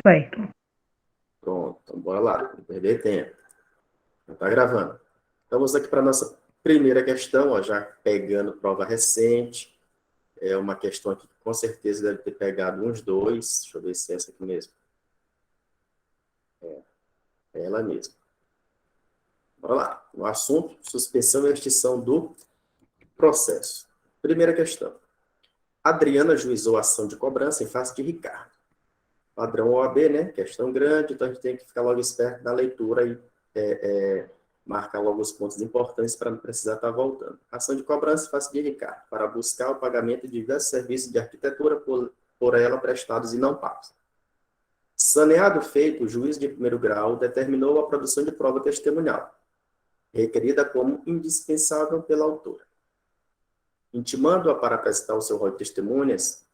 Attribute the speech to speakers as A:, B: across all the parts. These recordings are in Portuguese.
A: Certo.
B: Pronto, então bora lá, não perder tempo. Já está gravando. Então, vamos aqui para a nossa primeira questão, ó, já pegando prova recente. É uma questão aqui que com certeza deve ter pegado uns dois. Deixa eu ver se é essa aqui mesmo. É ela mesma. Bora lá. O assunto, suspensão e extinção do processo. Primeira questão. Adriana ajuizou a ação de cobrança em face de Ricardo. Padrão OAB, né? Questão grande, então a gente tem que ficar logo esperto na leitura e marcar logo os pontos importantes para não precisar estar voltando. Ação de cobrança em face de Ricardo, para buscar o pagamento de diversos serviços de arquitetura por ela prestados e não pagos. Saneado feito, o juiz de primeiro grau determinou a produção de prova testemunhal, requerida como indispensável pela autora, intimando-a para prestar o seu rol de testemunhas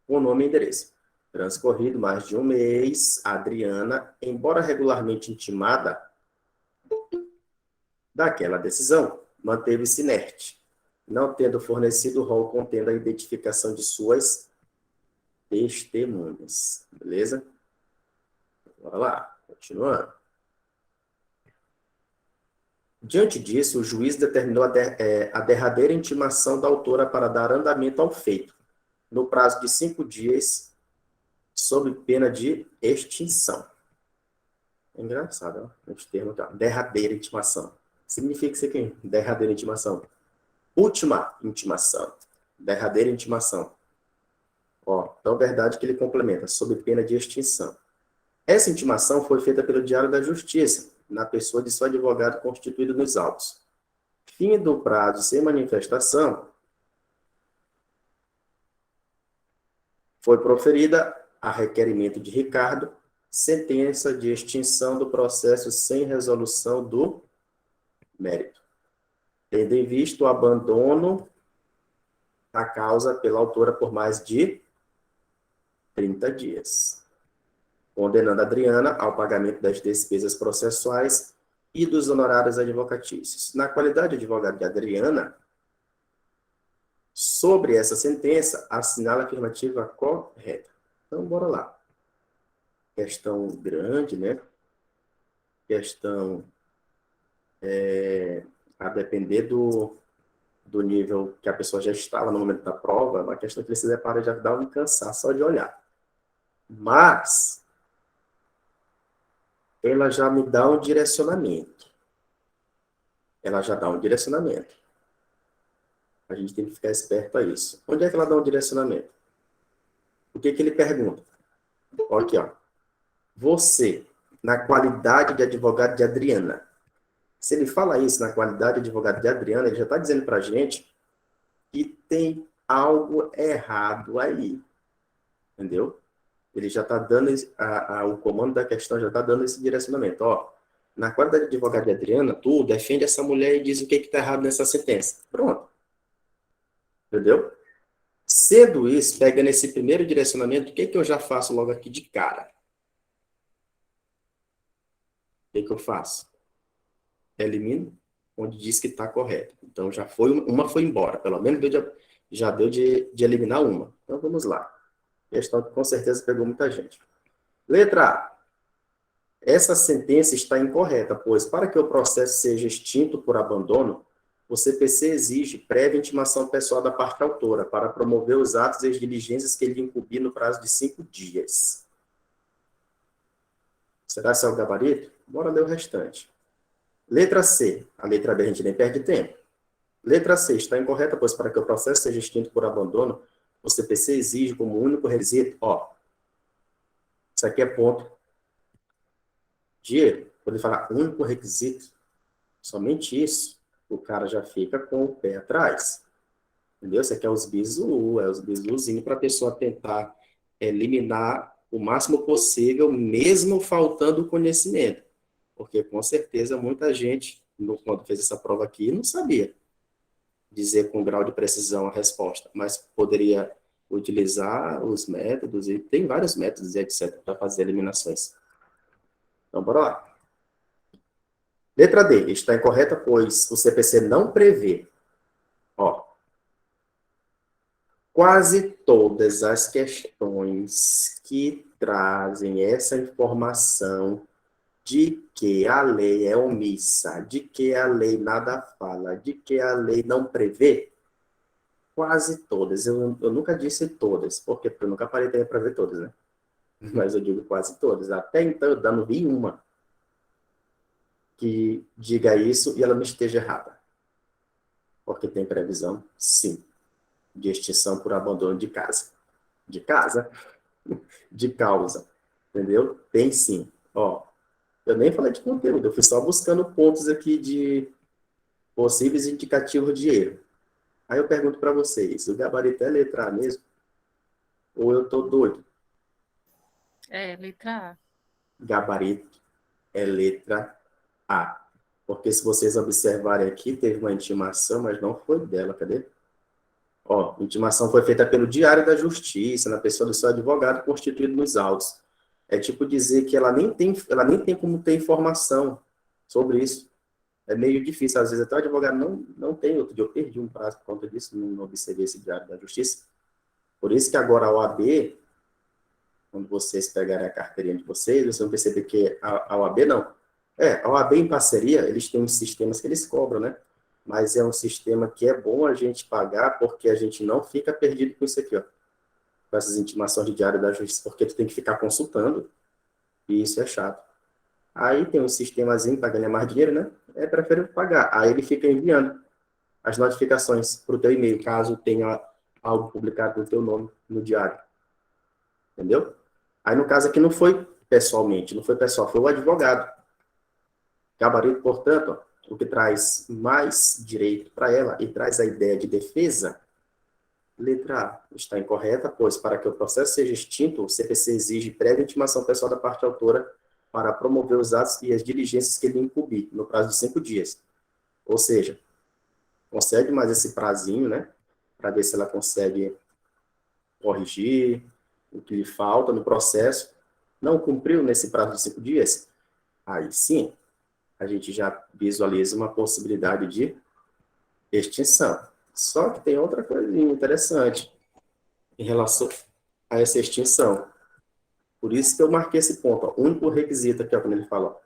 B: com nome e endereço. Transcorrido mais de um mês, a Adriana, embora regularmente intimada daquela decisão, manteve-se inerte, não tendo fornecido o rol contendo a identificação de suas testemunhas. Beleza? Bora lá, continuando. Diante disso, o juiz determinou a derradeira intimação da autora para dar andamento ao feito, no prazo de 5 dias, sob pena de extinção. É engraçado, ó, esse termo tá. Derradeira intimação. Significa isso aqui, derradeira intimação. Última intimação. Derradeira intimação. Ó, então, verdade que ele complementa, sob pena de extinção. Essa intimação foi feita pelo Diário da Justiça, na pessoa de seu advogado constituído nos autos. Fim do prazo sem manifestação, foi proferida, a requerimento de Ricardo, sentença de extinção do processo sem resolução do mérito, tendo em vista o abandono da causa pela autora por mais de 30 dias, condenando a Adriana ao pagamento das despesas processuais e dos honorários advocatícios. Na qualidade de advogado de Adriana, sobre essa sentença, assinala a afirmativa correta. Então, bora lá. Questão grande, né? Questão a depender do nível que a pessoa já estava no momento da prova, é uma questão que você depara já dá um cansaço só de olhar. Mas ela já me dá um direcionamento. Ela já dá um direcionamento. A gente tem que ficar esperto a isso. Onde é que ela dá um direcionamento? O que que ele pergunta? Olha aqui, ó. Você, na qualidade de advogado de Adriana, se ele fala isso na qualidade de advogado de Adriana, ele já está dizendo para a gente que tem algo errado aí. Entendeu? Ele já está dando, o comando da questão já está dando esse direcionamento. Ó, na qualidade de advogado de Adriana, tu defende essa mulher e diz o que está errado nessa sentença. Pronto. Entendeu? Sendo isso, pegando esse primeiro direcionamento, o que eu já faço logo aqui de cara? O que eu faço? Elimino onde diz que está correto. Então, já foi, uma foi embora. Pelo menos já deu de eliminar uma. Então, vamos lá. Questão que com certeza pegou muita gente. Letra A. Essa sentença está incorreta, pois para que o processo seja extinto por abandono, o CPC exige prévia intimação pessoal da parte autora para promover os atos e as diligências que lhe incumbir no prazo de 5 dias. Será que é o gabarito? Bora ler o restante. Letra C. A letra B a gente nem perde tempo. Letra C. Está incorreta, pois para que o processo seja extinto por abandono, o CPC exige como único requisito, ó, isso aqui é ponto de erro. Quando ele falar único requisito, somente isso, o cara já fica com o pé atrás. Entendeu? Isso aqui é os bisuzinhos para a pessoa tentar eliminar o máximo possível, mesmo faltando conhecimento. Porque, com certeza, muita gente, quando fez essa prova aqui, não sabia dizer com grau de precisão a resposta, mas poderia utilizar os métodos, e tem vários métodos, etc., para fazer eliminações. Então, bora lá. Letra D. Está incorreta, pois o CPC não prevê. Ó, quase todas as questões que trazem essa informação de que a lei é omissa, de que a lei nada fala, de que a lei não prevê, quase todas. Eu nunca disse todas, porque eu nunca parei para ver todas, né? Mas eu digo quase todas. Até então, eu não vi uma que diga isso e ela não esteja errada. Porque tem previsão, sim, de extinção por abandono de casa. De casa, de causa. Entendeu? Tem sim. Ó, eu nem falei de conteúdo, eu fui só buscando pontos aqui de possíveis indicativos de erro. Aí eu pergunto para vocês, o gabarito é letra A mesmo? Ou eu tô doido?
A: É, letra A.
B: Gabarito é letra A. Porque se vocês observarem aqui, teve uma intimação, mas não foi dela, cadê? Ó, a intimação foi feita pelo Diário da Justiça, na pessoa do seu advogado constituído nos autos. É tipo dizer que ela nem tem como ter informação sobre isso. É meio difícil, às vezes até o advogado não tem. Outro dia eu perdi um prazo por conta disso, não observei esse Diário da Justiça. Por isso que agora a OAB, quando vocês pegarem a carteirinha de vocês vão perceber que a OAB não. A OAB em parceria, eles têm uns sistemas que eles cobram, né? Mas é um sistema que é bom a gente pagar, porque a gente não fica perdido com isso aqui, ó. Com essas intimações de diário da justiça, porque tu tem que ficar consultando, e isso é chato. Aí tem um sistemazinho para ganhar mais dinheiro, né? É preferível pagar. Aí ele fica enviando as notificações para o teu e-mail, caso tenha algo publicado no teu nome no diário. Entendeu? Aí, no caso aqui, não foi pessoalmente, não foi pessoal, foi o advogado. Gabarito, portanto, ó, o que traz mais direito para ela e traz a ideia de defesa, letra A, está incorreta, pois para que o processo seja extinto, o CPC exige prévia intimação pessoal da parte autora para promover os atos e as diligências que ele incumbir, no prazo de 5 dias. Ou seja, concede mais esse prazinho, né, para ver se ela consegue corrigir o que lhe falta no processo. Não cumpriu nesse prazo de 5 dias? Aí sim, a gente já visualiza uma possibilidade de extinção. Só que tem outra coisinha interessante em relação a essa extinção. Por isso que eu marquei esse ponto. Ó. O único requisito aqui, ó, quando ele fala, ó,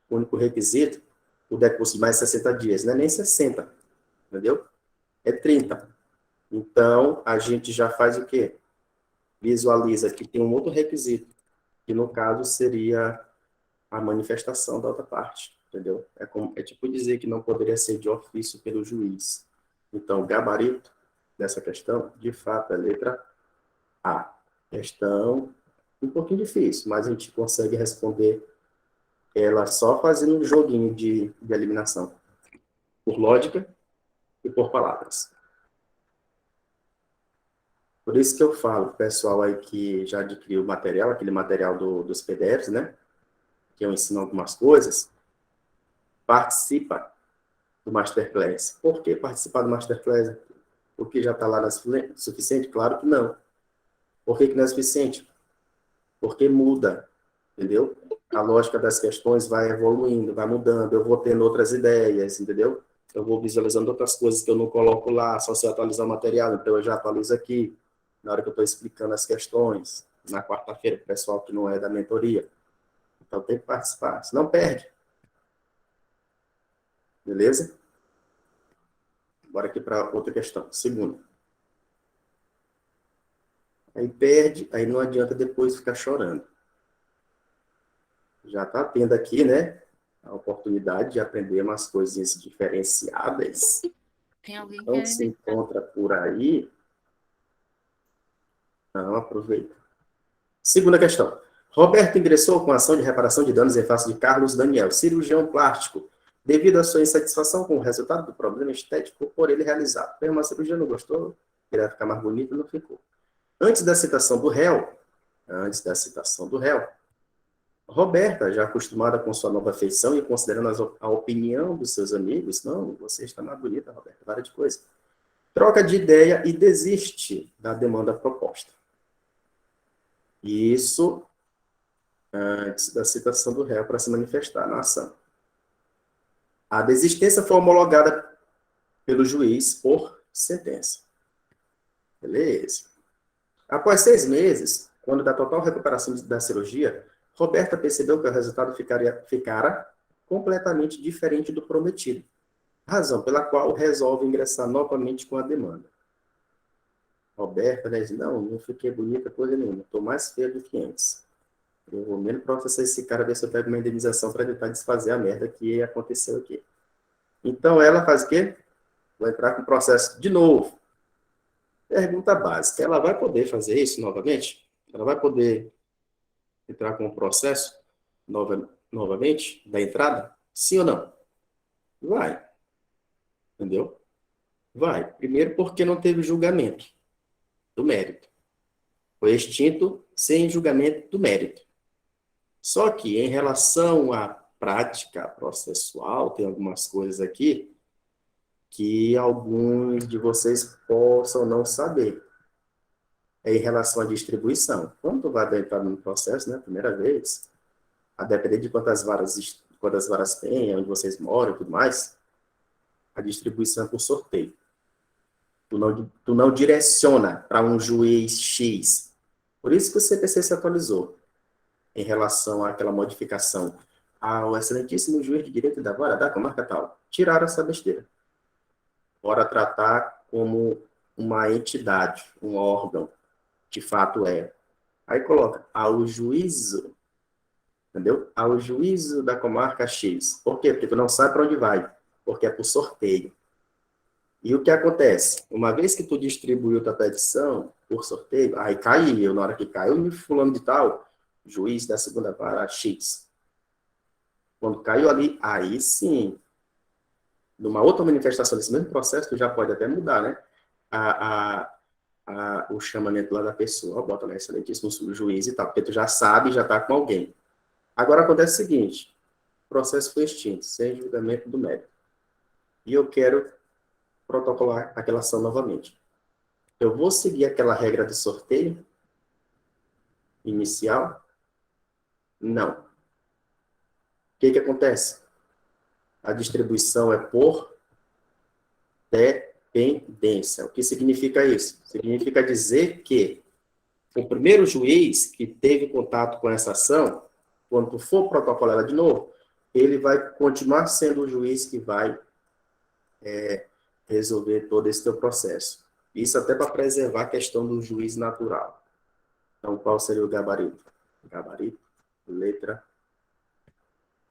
B: o único requisito, o decurso de mais 60 dias, não é nem 60, entendeu? É 30. Então, a gente já faz o quê? Visualiza que tem um outro requisito, que no caso seria a manifestação da outra parte, entendeu? É tipo dizer que não poderia ser de ofício pelo juiz. Então, o gabarito dessa questão, de fato, é letra A. Questão um pouquinho difícil, mas a gente consegue responder ela só fazendo um joguinho de eliminação, por lógica e por palavras. Por isso que eu falo, pessoal aí que já adquiriu o material, aquele material dos PDFs, né? Que eu ensino algumas coisas, participa do Masterclass. Por que participar do Masterclass? Porque já está lá na suficiente? Claro que não. Por que não é suficiente? Porque muda, entendeu? A lógica das questões vai evoluindo, vai mudando, eu vou tendo outras ideias, entendeu? Eu vou visualizando outras coisas que eu não coloco lá, só se eu atualizar o material, então eu já atualizo aqui, na hora que eu estou explicando as questões, na quarta-feira, para o pessoal que não é da mentoria. Então tem que participar, senão perde. Beleza? Bora aqui para outra questão. Segunda. Aí perde, aí não adianta depois ficar chorando. Já está tendo aqui, né, a oportunidade de aprender umas coisinhas diferenciadas.
A: Tem alguém
B: Então, se
A: querendo entrar.
B: encontra por aí, não aproveita. Segunda questão. Roberto ingressou com ação de reparação de danos em face de Carlos Daniel, cirurgião plástico, devido à sua insatisfação com o resultado do problema estético por ele realizado. Fez uma cirurgia, não gostou, queria ficar mais bonito, não ficou. Antes da citação do réu, Roberta, já acostumada com sua nova feição e considerando a opinião dos seus amigos, não, você está mais bonita, Roberta, várias de coisa. Troca de ideia e desiste da demanda proposta. Isso antes da citação do réu para se manifestar na ação. A desistência foi homologada pelo juiz por sentença. Beleza. Após 6 meses, quando da total recuperação da cirurgia, Roberta percebeu que o resultado ficara completamente diferente do prometido, razão pela qual resolve ingressar novamente com a demanda. Roberta, né, diz, não fiquei bonita, coisa nenhuma, estou mais feia do que antes. Eu vou mesmo processar esse cara, ver se eu pego uma indenização para tentar desfazer a merda que aconteceu aqui. Então, ela faz o quê? Vai entrar com o processo de novo. Pergunta básica, ela vai poder fazer isso novamente? Ela vai poder entrar com o processo novamente, da entrada? Sim ou não? Vai. Entendeu? Vai. Primeiro porque não teve julgamento do mérito. Foi extinto sem julgamento do mérito. Só que, em relação à prática processual, tem algumas coisas aqui que alguns de vocês possam não saber. É em relação à distribuição. Quando tu vai entrar no processo, né, primeira vez, a depender de quantas varas tem, onde vocês moram e tudo mais, a distribuição é por sorteio. Tu não direciona para um juiz X. Por isso que o CPC se atualizou em relação àquela modificação. O excelentíssimo juiz de direito da vara da comarca tal. Tiraram essa besteira. Bora tratar como uma entidade, um órgão, de fato é. Aí coloca, ao juízo, entendeu? Ao juízo da comarca X. Por quê? Porque tu não sabe para onde vai, porque é por sorteio. E o que acontece? Uma vez que tu distribuiu tua petição por sorteio, aí caiu, na hora que caiu, fulano de tal, juiz da segunda vara X. Quando caiu ali, aí sim, numa outra manifestação desse mesmo processo, tu já pode até mudar, né? O chamamento lá da pessoa, bota lá, excelentíssimo juiz e tal, porque tu já sabe, já tá com alguém. Agora acontece o seguinte, o processo foi extinto, sem julgamento do mérito. E eu quero protocolar aquela ação novamente. Eu vou seguir aquela regra de sorteio inicial? Não. O que acontece? A distribuição é por dependência. O que significa isso? Significa dizer que o primeiro juiz que teve contato com essa ação, quando tu for protocolar ela de novo, ele vai continuar sendo o juiz que vai resolver todo esse teu processo. Isso até para preservar a questão do juiz natural. Então, qual seria o gabarito? Gabarito, letra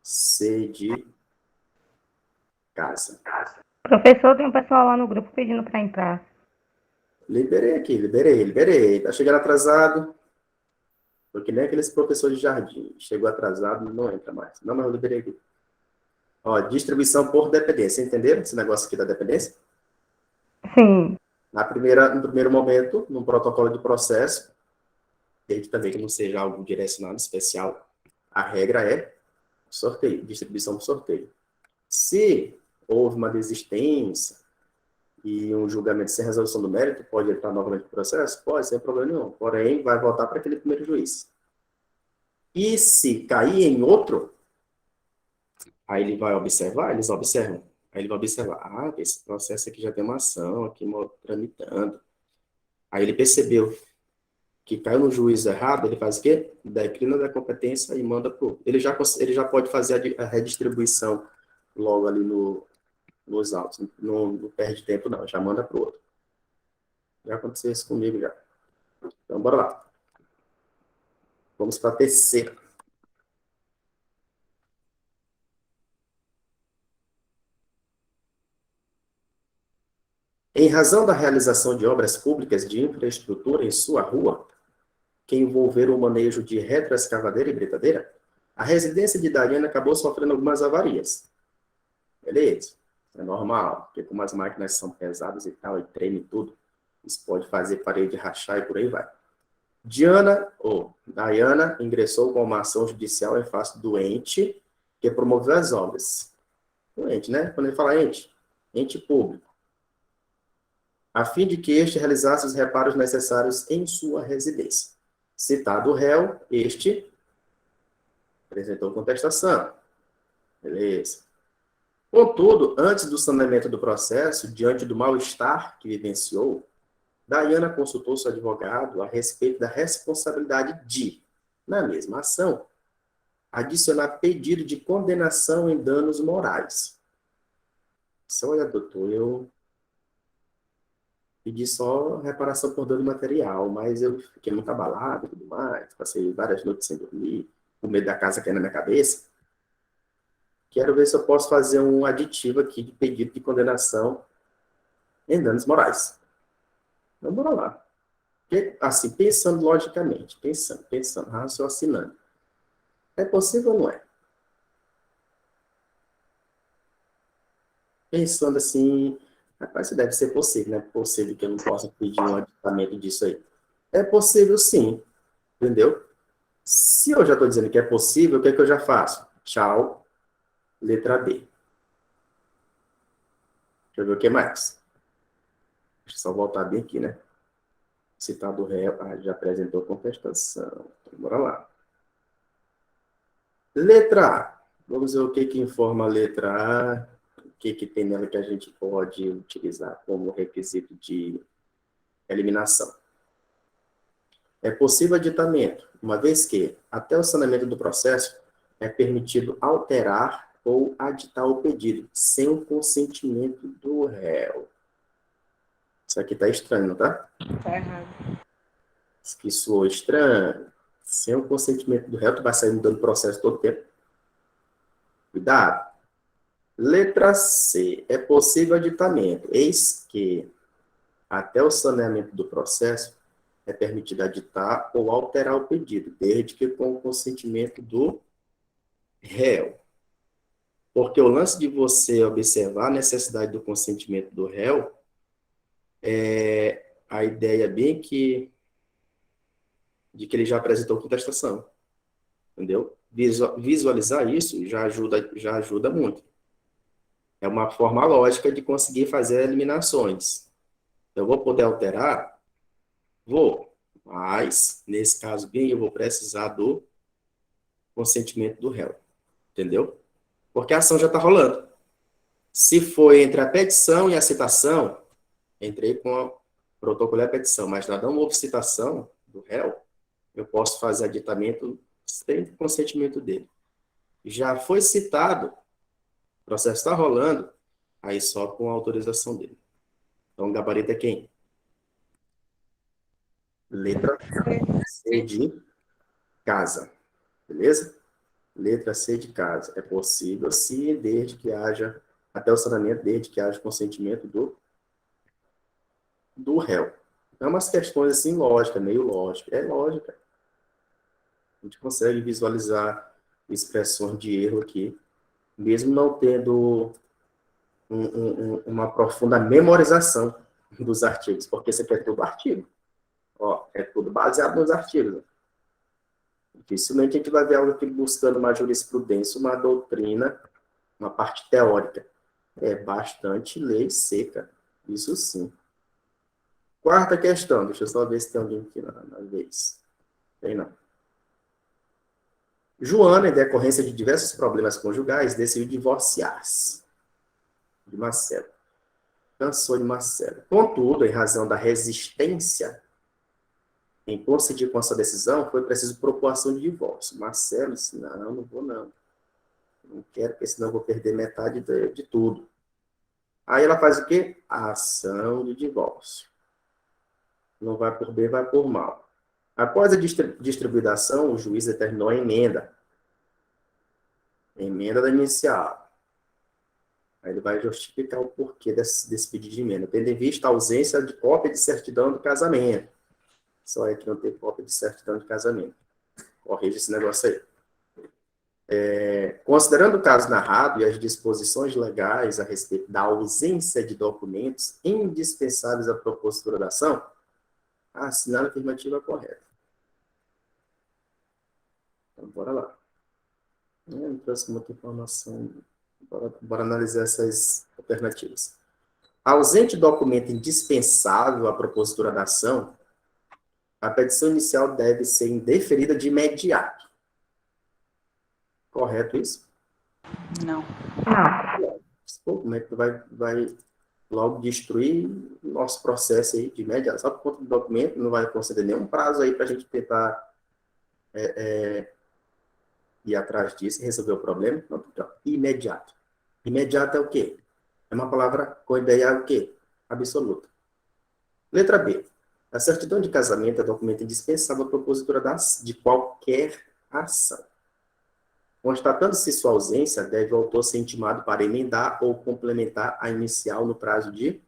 B: C de casa.
C: Professor, tem um pessoal lá no grupo pedindo para entrar.
B: Liberei aqui, liberei. Tá chegando atrasado. Porque nem aqueles professores de jardim. Chegou atrasado, não entra mais. Não, mas eu liberei aqui. Ó, distribuição por dependência. Entenderam esse negócio aqui da dependência?
C: Sim.
B: No primeiro momento, no protocolo de processo, desde também que não seja algo direcionado especial, a regra é sorteio, distribuição por sorteio. Se houve uma desistência e um julgamento sem resolução do mérito, pode entrar novamente no processo? Pode, sem problema nenhum. Porém, vai voltar para aquele primeiro juiz. E se cair em outro, aí ele vai observar, eles observam. Aí ele vai observar, esse processo aqui já tem uma ação aqui tramitando. Aí ele percebeu que caiu no juízo errado, ele faz o quê? Declina da competência e manda para o... Ele já pode fazer a redistribuição logo ali nos autos. Não perde tempo, não. Já manda para o outro. Já aconteceu isso comigo, já. Então, bora lá. Vamos para a terceira. Em razão da realização de obras públicas de infraestrutura em sua rua, que envolveram o manejo de retroescavadeira e britadeira, a residência de Dariana acabou sofrendo algumas avarias. Beleza, é normal, porque como as máquinas são pesadas e tal, e treme tudo, isso pode fazer parede rachar e por aí vai. Dayana ingressou com uma ação judicial em face do ente que promoveu as obras. O ente, né? Quando ele fala ente público. A fim de que este realizasse os reparos necessários em sua residência. Citado o réu, este apresentou contestação. Beleza. Contudo, antes do saneamento do processo, diante do mal-estar que vivenciou, Daiana consultou seu advogado a respeito da responsabilidade de, na mesma ação, adicionar pedido de condenação em danos morais. Só, olha, doutor, eu pedi só reparação por dano material, mas eu fiquei muito abalado e tudo mais, passei várias noites sem dormir, com medo da casa cair na minha cabeça. Quero ver se eu posso fazer um aditivo aqui de pedido de condenação em danos morais. Então, bora lá. Porque, assim, pensando logicamente, pensando, raciocinando. É possível ou não é? Pensando assim, rapaz, isso deve ser possível, não é possível que eu não possa pedir um aditamento disso aí. É possível sim, entendeu? Se eu já estou dizendo que é possível, o que é que eu já faço? Tchau, letra B. Deixa eu ver o que mais. Deixa eu só voltar bem aqui, né? Citado réu, já apresentou contestação. Então, bora lá. Letra A. Vamos ver o que informa a letra A. O que tem nela que a gente pode utilizar como requisito de eliminação. É possível aditamento, uma vez que, até o saneamento do processo, é permitido alterar ou aditar o pedido, sem o consentimento do réu. Isso aqui está estranho, não tá?
C: Tá errado.
B: Isso aqui soou estranho. Sem o consentimento do réu, tu vai sair mudando o processo todo tempo. Cuidado. Letra C. É possível aditamento. Eis que, até o saneamento do processo, é permitido aditar ou alterar o pedido, desde que com o consentimento do réu. Porque o lance de você observar a necessidade do consentimento do réu, a ideia bem de que ele já apresentou contestação. Entendeu? Visualizar isso já ajuda muito. É uma forma lógica de conseguir fazer eliminações. Eu vou poder alterar? Vou. Mas, nesse caso bem, eu vou precisar do consentimento do réu. Entendeu? Porque a ação já está rolando. Se foi entre a petição e a citação, entrei com a protocolei a petição, mas nada não houve citação do réu, eu posso fazer aditamento sem consentimento dele. Já foi citado, o processo está rolando, aí só com a autorização dele. Então, o gabarito é quem? Letra C de casa. Beleza? Letra C de casa. É possível, sim, desde que haja, até o saneamento, desde que haja consentimento do réu. Então, umas questões assim, lógica, meio lógica. É lógica. A gente consegue visualizar expressões de erro aqui, mesmo não tendo uma profunda memorização dos artigos, porque isso aqui é tudo artigo. Ó, é tudo baseado nos artigos. Dificilmente a gente vai ver algo aqui buscando uma jurisprudência, uma doutrina, uma parte teórica. É bastante lei seca, isso sim. Quarta questão, deixa eu só ver se tem alguém aqui na vez. Tem não. Joana, em decorrência de diversos problemas conjugais, decidiu divorciar-se de Marcelo. Cansou de Marcelo. Contudo, em razão da resistência em proceder com essa decisão, foi preciso propor ação de divórcio. Marcelo disse, não vou não. Não quero, porque senão eu vou perder metade de tudo. Aí ela faz o quê? A ação de divórcio. Não vai por bem, vai por mal. Após a distribuição da ação, o juiz determinou a emenda. Emenda da inicial. Aí ele vai justificar o porquê desse pedido de emenda. Tendo em vista a ausência de cópia de certidão do casamento. Só é que não tem cópia de certidão de casamento. Corrija esse negócio aí. Considerando o caso narrado e as disposições legais a respeito da ausência de documentos indispensáveis à propositura da ação, a assinada afirmativa correta. Então, bora lá. Não trouxe muita informação. Bora analisar essas alternativas. Ausente documento indispensável à propositura da ação, a petição inicial deve ser indeferida de imediato. Correto isso?
A: Não.
C: Não.
B: Pô, como é que tu vai logo destruir o nosso processo aí de mediação. Só por conta do documento, não vai conceder nenhum prazo aí para a gente tentar ir atrás disso e resolver o problema. Não, então, imediato. Imediato é o quê? É uma palavra com ideia o quê? Absoluta. Letra B. A certidão de casamento é documento indispensável à propositura de qualquer ação. Constatando-se sua ausência, deve o autor ser intimado para emendar ou complementar a inicial no prazo de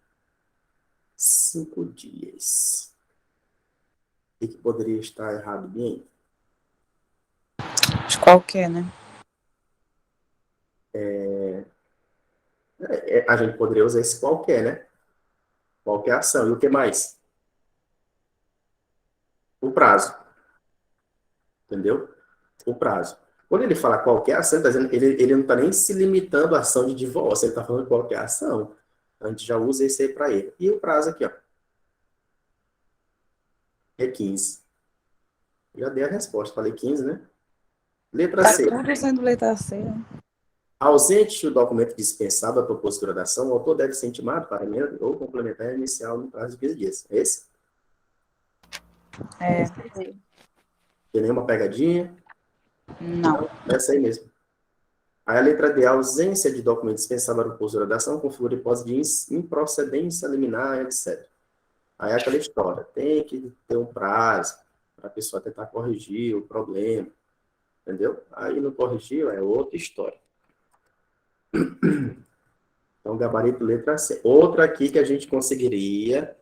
B: 5 dias. O que poderia estar errado bem?
D: De qualquer, né?
B: A gente poderia usar esse qualquer, né? Qualquer ação. E o que mais? O prazo. Entendeu? O prazo. Quando ele fala qualquer ação, tá dizendo, ele não está nem se limitando à ação de divórcio, ele está falando qualquer ação. A gente já usa esse aí para ele. E o prazo aqui, ó. É 15. Já dei a resposta, falei 15, né? Letra
D: Tá
B: C.
D: tudo sendo letra C, né?
B: Ausente o documento dispensável à propositura da ação, o autor deve ser intimado para emenda ou complementar a inicial no prazo de 15 dias. É esse?
D: É,
B: Tem nenhuma pegadinha?
D: não.
B: Essa aí mesmo. Aí a letra D, a ausência de documento dispensável à propositura da ação configura hipótese de improcedência liminar, etc. Aí é aquela história, tem que ter um prazo para a pessoa tentar corrigir o problema, entendeu? Aí não corrigiu, é outra história. Então, gabarito letra C. Outra aqui que a gente conseguiria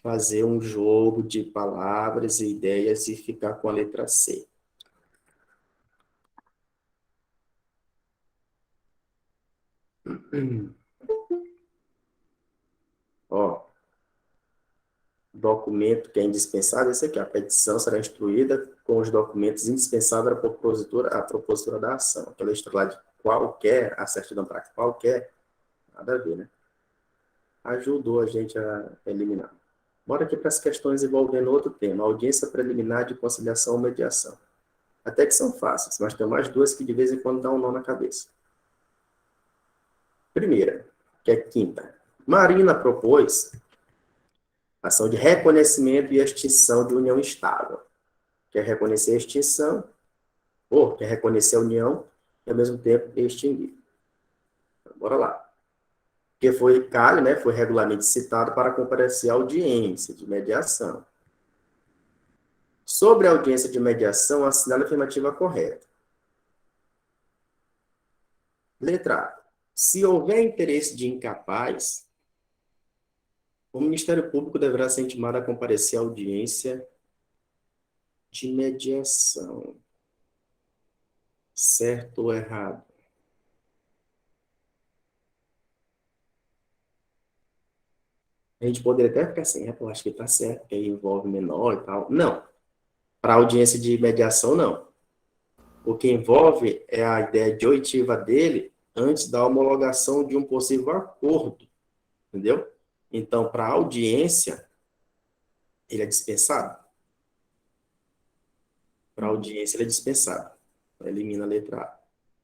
B: fazer um jogo de palavras e ideias e ficar com a letra C. Ó, documento que é indispensável, esse aqui, a petição será instruída com os documentos indispensáveis à propositura da ação. Aquela história lá de qualquer, a certidão para qualquer, nada a ver, né? Ajudou a gente a eliminar. Bora aqui para as questões envolvendo outro tema, audiência preliminar de conciliação ou mediação. Até que são fáceis, mas tem mais duas que de vez em quando dão um nó na cabeça. Primeira, que é quinta. Marina propôs ação de reconhecimento e extinção de união estável. Quer reconhecer a extinção, ou quer reconhecer a união e, ao mesmo tempo, extinguir. Então, bora lá. Porque foi Caio, né, foi regularmente citado para comparecer à audiência de mediação. Sobre a audiência de mediação, assinale a afirmativa correta. Letra A. Se houver interesse de incapaz, o Ministério Público deverá ser intimado a comparecer à audiência de mediação. Certo ou errado? A gente poderia até ficar assim, eu acho que está certo, porque aí envolve menor e tal. Não. Para audiência de mediação, não. O que envolve é a ideia de oitiva dele antes da homologação de um possível acordo. Entendeu? Então, para audiência, ele é dispensado. Para audiência, ele é dispensado. Elimina a letra A.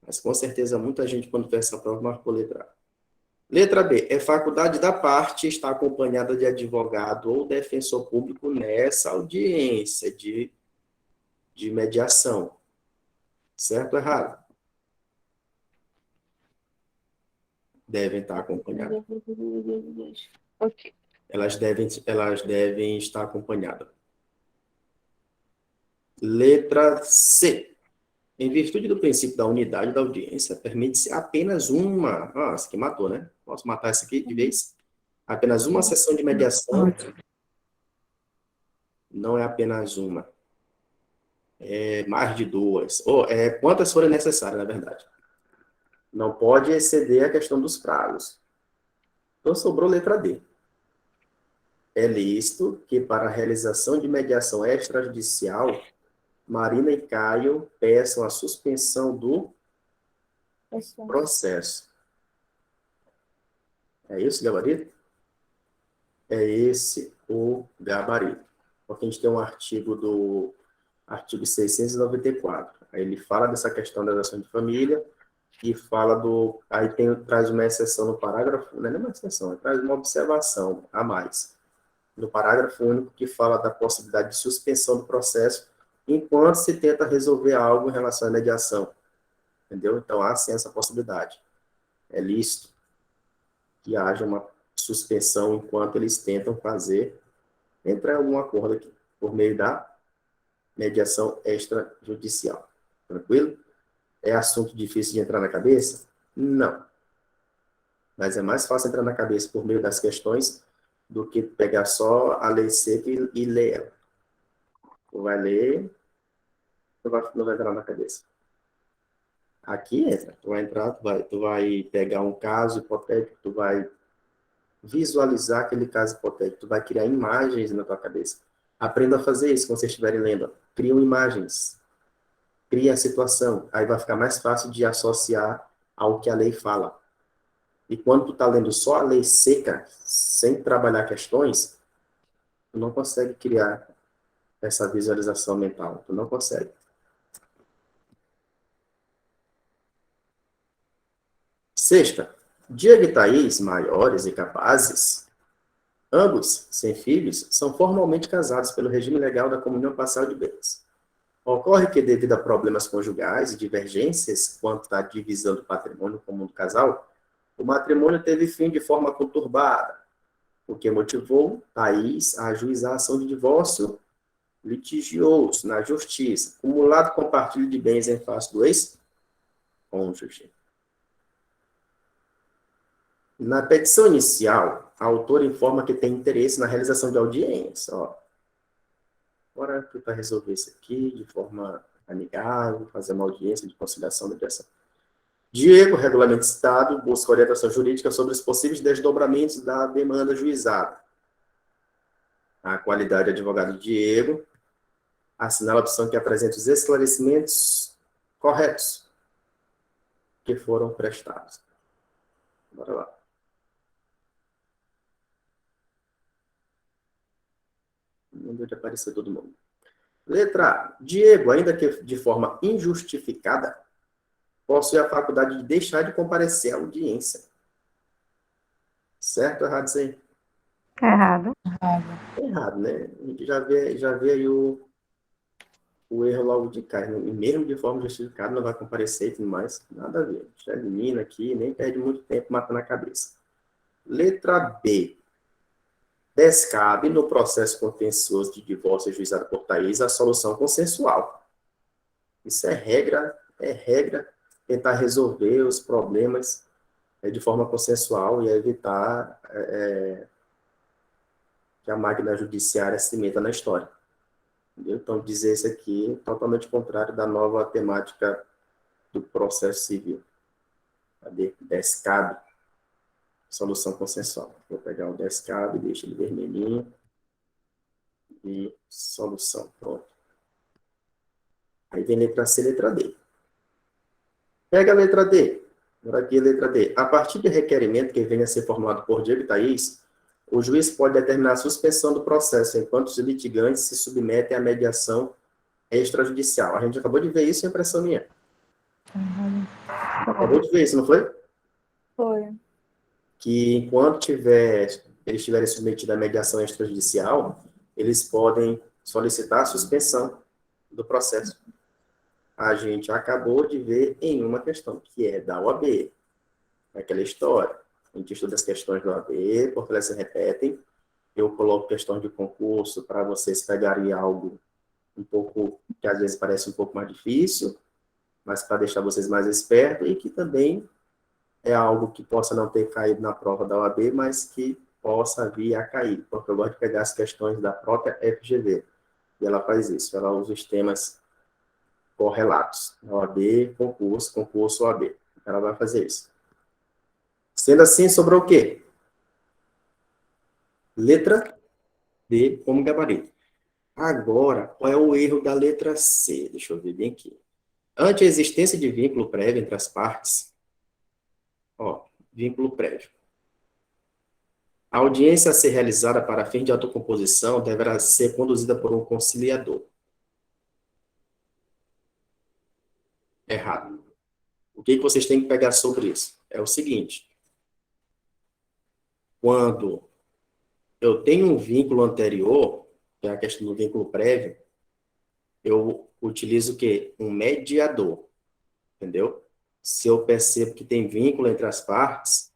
B: Mas, com certeza, muita gente, quando fez essa prova, marcou letra A. Letra B. É faculdade da parte estar acompanhada de advogado ou defensor público nessa audiência de mediação. Certo ou errado? Devem estar acompanhadas.
A: Ok.
B: Elas devem estar acompanhadas. Letra C. Em virtude do princípio da unidade da audiência, permite-se apenas uma... Ah, essa aqui matou, né? Posso matar essa aqui de vez? Apenas uma sessão de mediação. Não é apenas uma. É mais de duas. Ou quantas forem necessárias, na verdade. Não pode exceder a questão dos prazos. Então, sobrou letra D. É lícito que, para a realização de mediação extrajudicial, Marina e Caio peçam a suspensão do processo. É isso, gabarito? É esse o gabarito. Porque a gente tem um artigo 694. Aí ele fala dessa questão da ação de família, que fala do... Aí traz uma exceção no parágrafo, não é nem uma exceção, traz uma observação a mais. No parágrafo único que fala da possibilidade de suspensão do processo enquanto se tenta resolver algo em relação à mediação. Entendeu? Então, há sim essa possibilidade. É lícito que haja uma suspensão enquanto eles tentam entrar em algum acordo aqui, por meio da mediação extrajudicial. Tranquilo? É assunto difícil de entrar na cabeça? Não. Mas é mais fácil entrar na cabeça por meio das questões do que pegar só a lei seca e ler ela. Tu vai ler, não vai entrar na cabeça. Aqui entra. Tu vai entrar, tu vai pegar um caso hipotético, tu vai visualizar aquele caso hipotético, tu vai criar imagens na tua cabeça. Aprenda a fazer isso quando vocês estiverem lendo. Criam imagens. Cria a situação. Aí vai ficar mais fácil de associar ao que a lei fala. E quando tu está lendo só a lei seca, sem trabalhar questões, tu não consegue criar essa visualização mental. Tu não consegue. Sexta, Diego e Thaís, maiores e capazes, ambos, sem filhos, são formalmente casados pelo regime legal da comunhão parcial de bens. Ocorre que, devido a problemas conjugais e divergências quanto à divisão do patrimônio comum do casal, o matrimônio teve fim de forma conturbada, o que motivou Thaís a ajuizar a ação de divórcio litigioso na justiça, acumulado com partilho de bens em face do ex-cônjuge. Na petição inicial, a autora informa que tem interesse na realização de audiência. Agora que para resolver isso aqui de forma amigável, fazer uma audiência de conciliação da mediação. Diego, regulamento citado, busca orientação jurídica sobre os possíveis desdobramentos da demanda juizada. A qualidade de advogado Diego assinala a opção que apresenta os esclarecimentos corretos que foram prestados. Bora lá. Não deu de aparecer todo mundo. Letra A. Diego, ainda que de forma injustificada, possui a faculdade de deixar de comparecer à audiência. Certo ou errado isso aí?
C: Errado.
B: Errado, né? A gente já vê aí o erro logo de cá. E mesmo de forma justificada, não vai comparecer e tudo mais. Nada a ver. Já elimina aqui, nem perde muito tempo matando a cabeça. Letra B. Descabe no processo contencioso de divórcio ajuizado por Thaís a solução consensual. Isso é regra, tentar resolver os problemas de forma consensual e evitar que a máquina judiciária se meta na história. Entendeu? Então, dizer isso aqui é totalmente contrário da nova temática do processo civil. Cadê? Descabe. Solução consensual. Vou pegar o descabe, deixa ele vermelhinho. E solução. Pronto. Aí vem letra C e letra D. Pega a letra D. Agora aqui a letra D. A partir de requerimento que venha a ser formulado por Diego e Thaís, o juiz pode determinar a suspensão do processo enquanto os litigantes se submetem à mediação extrajudicial. A gente acabou de ver isso em impressão minha. Acabou de ver isso, não foi?
D: Foi.
B: Que enquanto eles estiverem submetidos à mediação extrajudicial, eles podem solicitar a suspensão do processo. A gente acabou de ver em uma questão, que é da OAB. Aquela história. A gente estuda as questões da OAB, porque elas se repetem. Eu coloco questões de concurso para vocês pegarem algo um pouco, que às vezes parece um pouco mais difícil, mas para deixar vocês mais espertos, e que também é algo que possa não ter caído na prova da OAB, mas que possa vir a cair, porque eu gosto de pegar as questões da própria FGV. E ela faz isso, ela usa os temas correlatos. OAB, concurso, OAB. Ela vai fazer isso. Sendo assim, sobrou o quê? Letra D como gabarito. Agora, qual é o erro da letra C? Deixa eu ver bem aqui. Ante a existência de vínculo prévio entre as partes, vínculo prévio. A audiência a ser realizada para fim de autocomposição deverá ser conduzida por um conciliador. Errado. O que vocês têm que pegar sobre isso? É o seguinte, quando eu tenho um vínculo anterior, que é a questão do vínculo prévio, eu utilizo o quê? Um mediador, entendeu? Se eu percebo que tem vínculo entre as partes,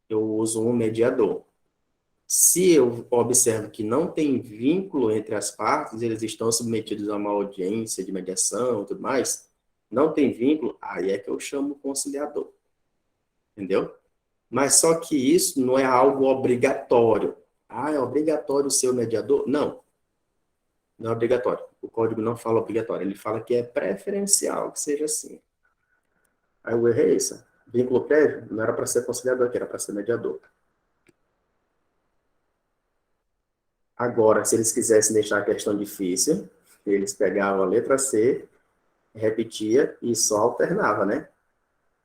B: eu uso um mediador. Se eu observo que não tem vínculo entre as partes, eles estão submetidos a uma audiência de mediação e tudo mais, não tem vínculo, aí é que eu chamo o conciliador. Entendeu? Mas só que isso não é algo obrigatório. Ah, é obrigatório ser o mediador? Não, não é obrigatório. O código não fala obrigatório, ele fala que é preferencial que seja assim. Aí o erro é esse. Vínculo prévio não era para ser conciliador, aqui era para ser mediador. Agora, se eles quisessem deixar a questão difícil, eles pegavam a letra C, repetia e só alternava, né?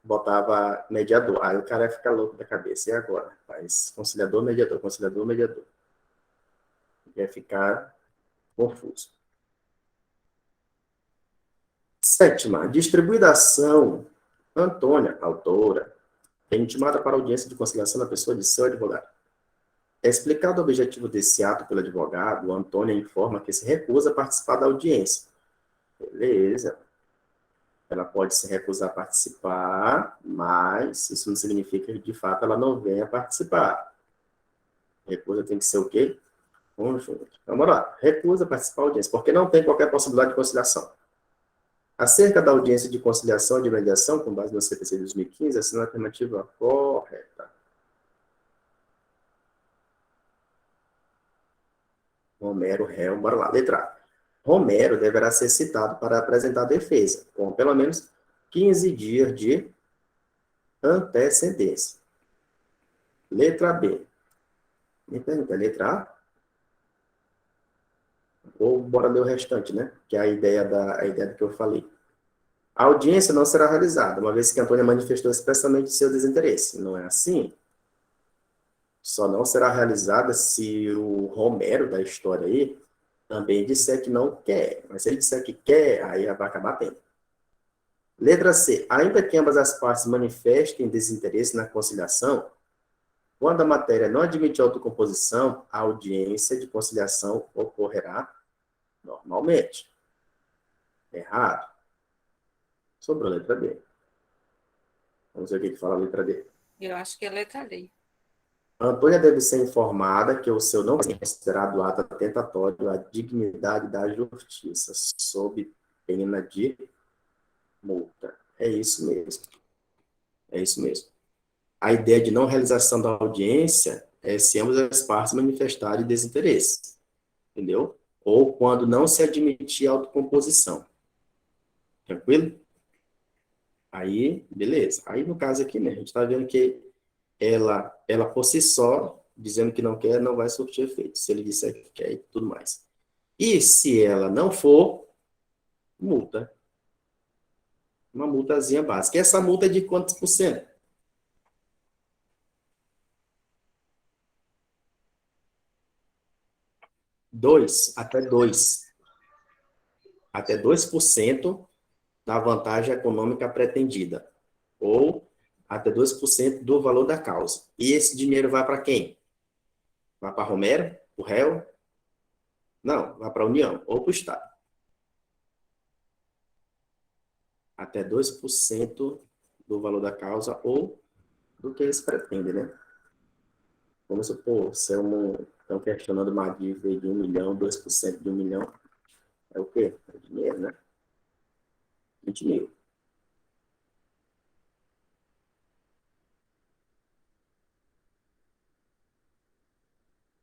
B: Botava mediador. Aí o cara ia ficar louco da cabeça. E agora? Faz conciliador, mediador, conciliador, mediador. Ia ficar confuso. Sétima, distribuída ação. Antônia, autora, é intimada para audiência de conciliação da pessoa de seu advogado. É explicado o objetivo desse ato pelo advogado, Antônia informa que se recusa a participar da audiência. Beleza. Ela pode se recusar a participar, mas isso não significa que, de fato, ela não venha participar. Recusa tem que ser o quê? Conjunto. Vamos lá. Recusa participar da audiência, porque não tem qualquer possibilidade de conciliação. Acerca da audiência de conciliação e de mediação, com base no CPC de 2015, essa é a alternativa correta. Romero, réu, bora lá. Letra A. Romero deverá ser citado para apresentar defesa, com pelo menos 15 dias de antecedência. Letra B. Me pergunta, letra A? Ou bora ler o restante, né? Que é a ideia do que eu falei. A audiência não será realizada, uma vez que Antônia manifestou expressamente seu desinteresse. Não é assim? Só não será realizada se o Romero da história aí também disser que não quer. Mas se ele disser que quer, aí vai acabar tendo. Letra C. Ainda que ambas as partes manifestem desinteresse na conciliação, quando a matéria não admite autocomposição, a audiência de conciliação ocorrerá normalmente. Errado. Sobrou a letra D. Vamos ver o que fala a letra D.
A: Eu acho que é letra D.
B: Antônia deve ser informada que o seu não vai ser considerado ato atentatório à dignidade da justiça, sob pena de multa. É isso mesmo. É isso mesmo. A ideia de não realização da audiência é se ambas as partes manifestarem desinteresse. Entendeu? Ou quando não se admitir autocomposição. Tranquilo? Aí, beleza. Aí, no caso aqui, né, a gente está vendo que ela por si só, dizendo que não quer, não vai surtir efeito. Se ele disser que quer e tudo mais. E se ela não for, multa. Uma multazinha básica. E essa multa é de quantos por cento? 2, até 2. Até 2% da vantagem econômica pretendida. Ou até 2% do valor da causa. E esse dinheiro vai para quem? Vai para Romero? O réu? Não, vai para a União ou para o Estado. Até 2% do valor da causa ou do que eles pretendem, né? Vamos supor, se estão questionando uma dívida de 1 milhão, 2% de 1 milhão, é o quê? É dinheiro, né? 20 mil.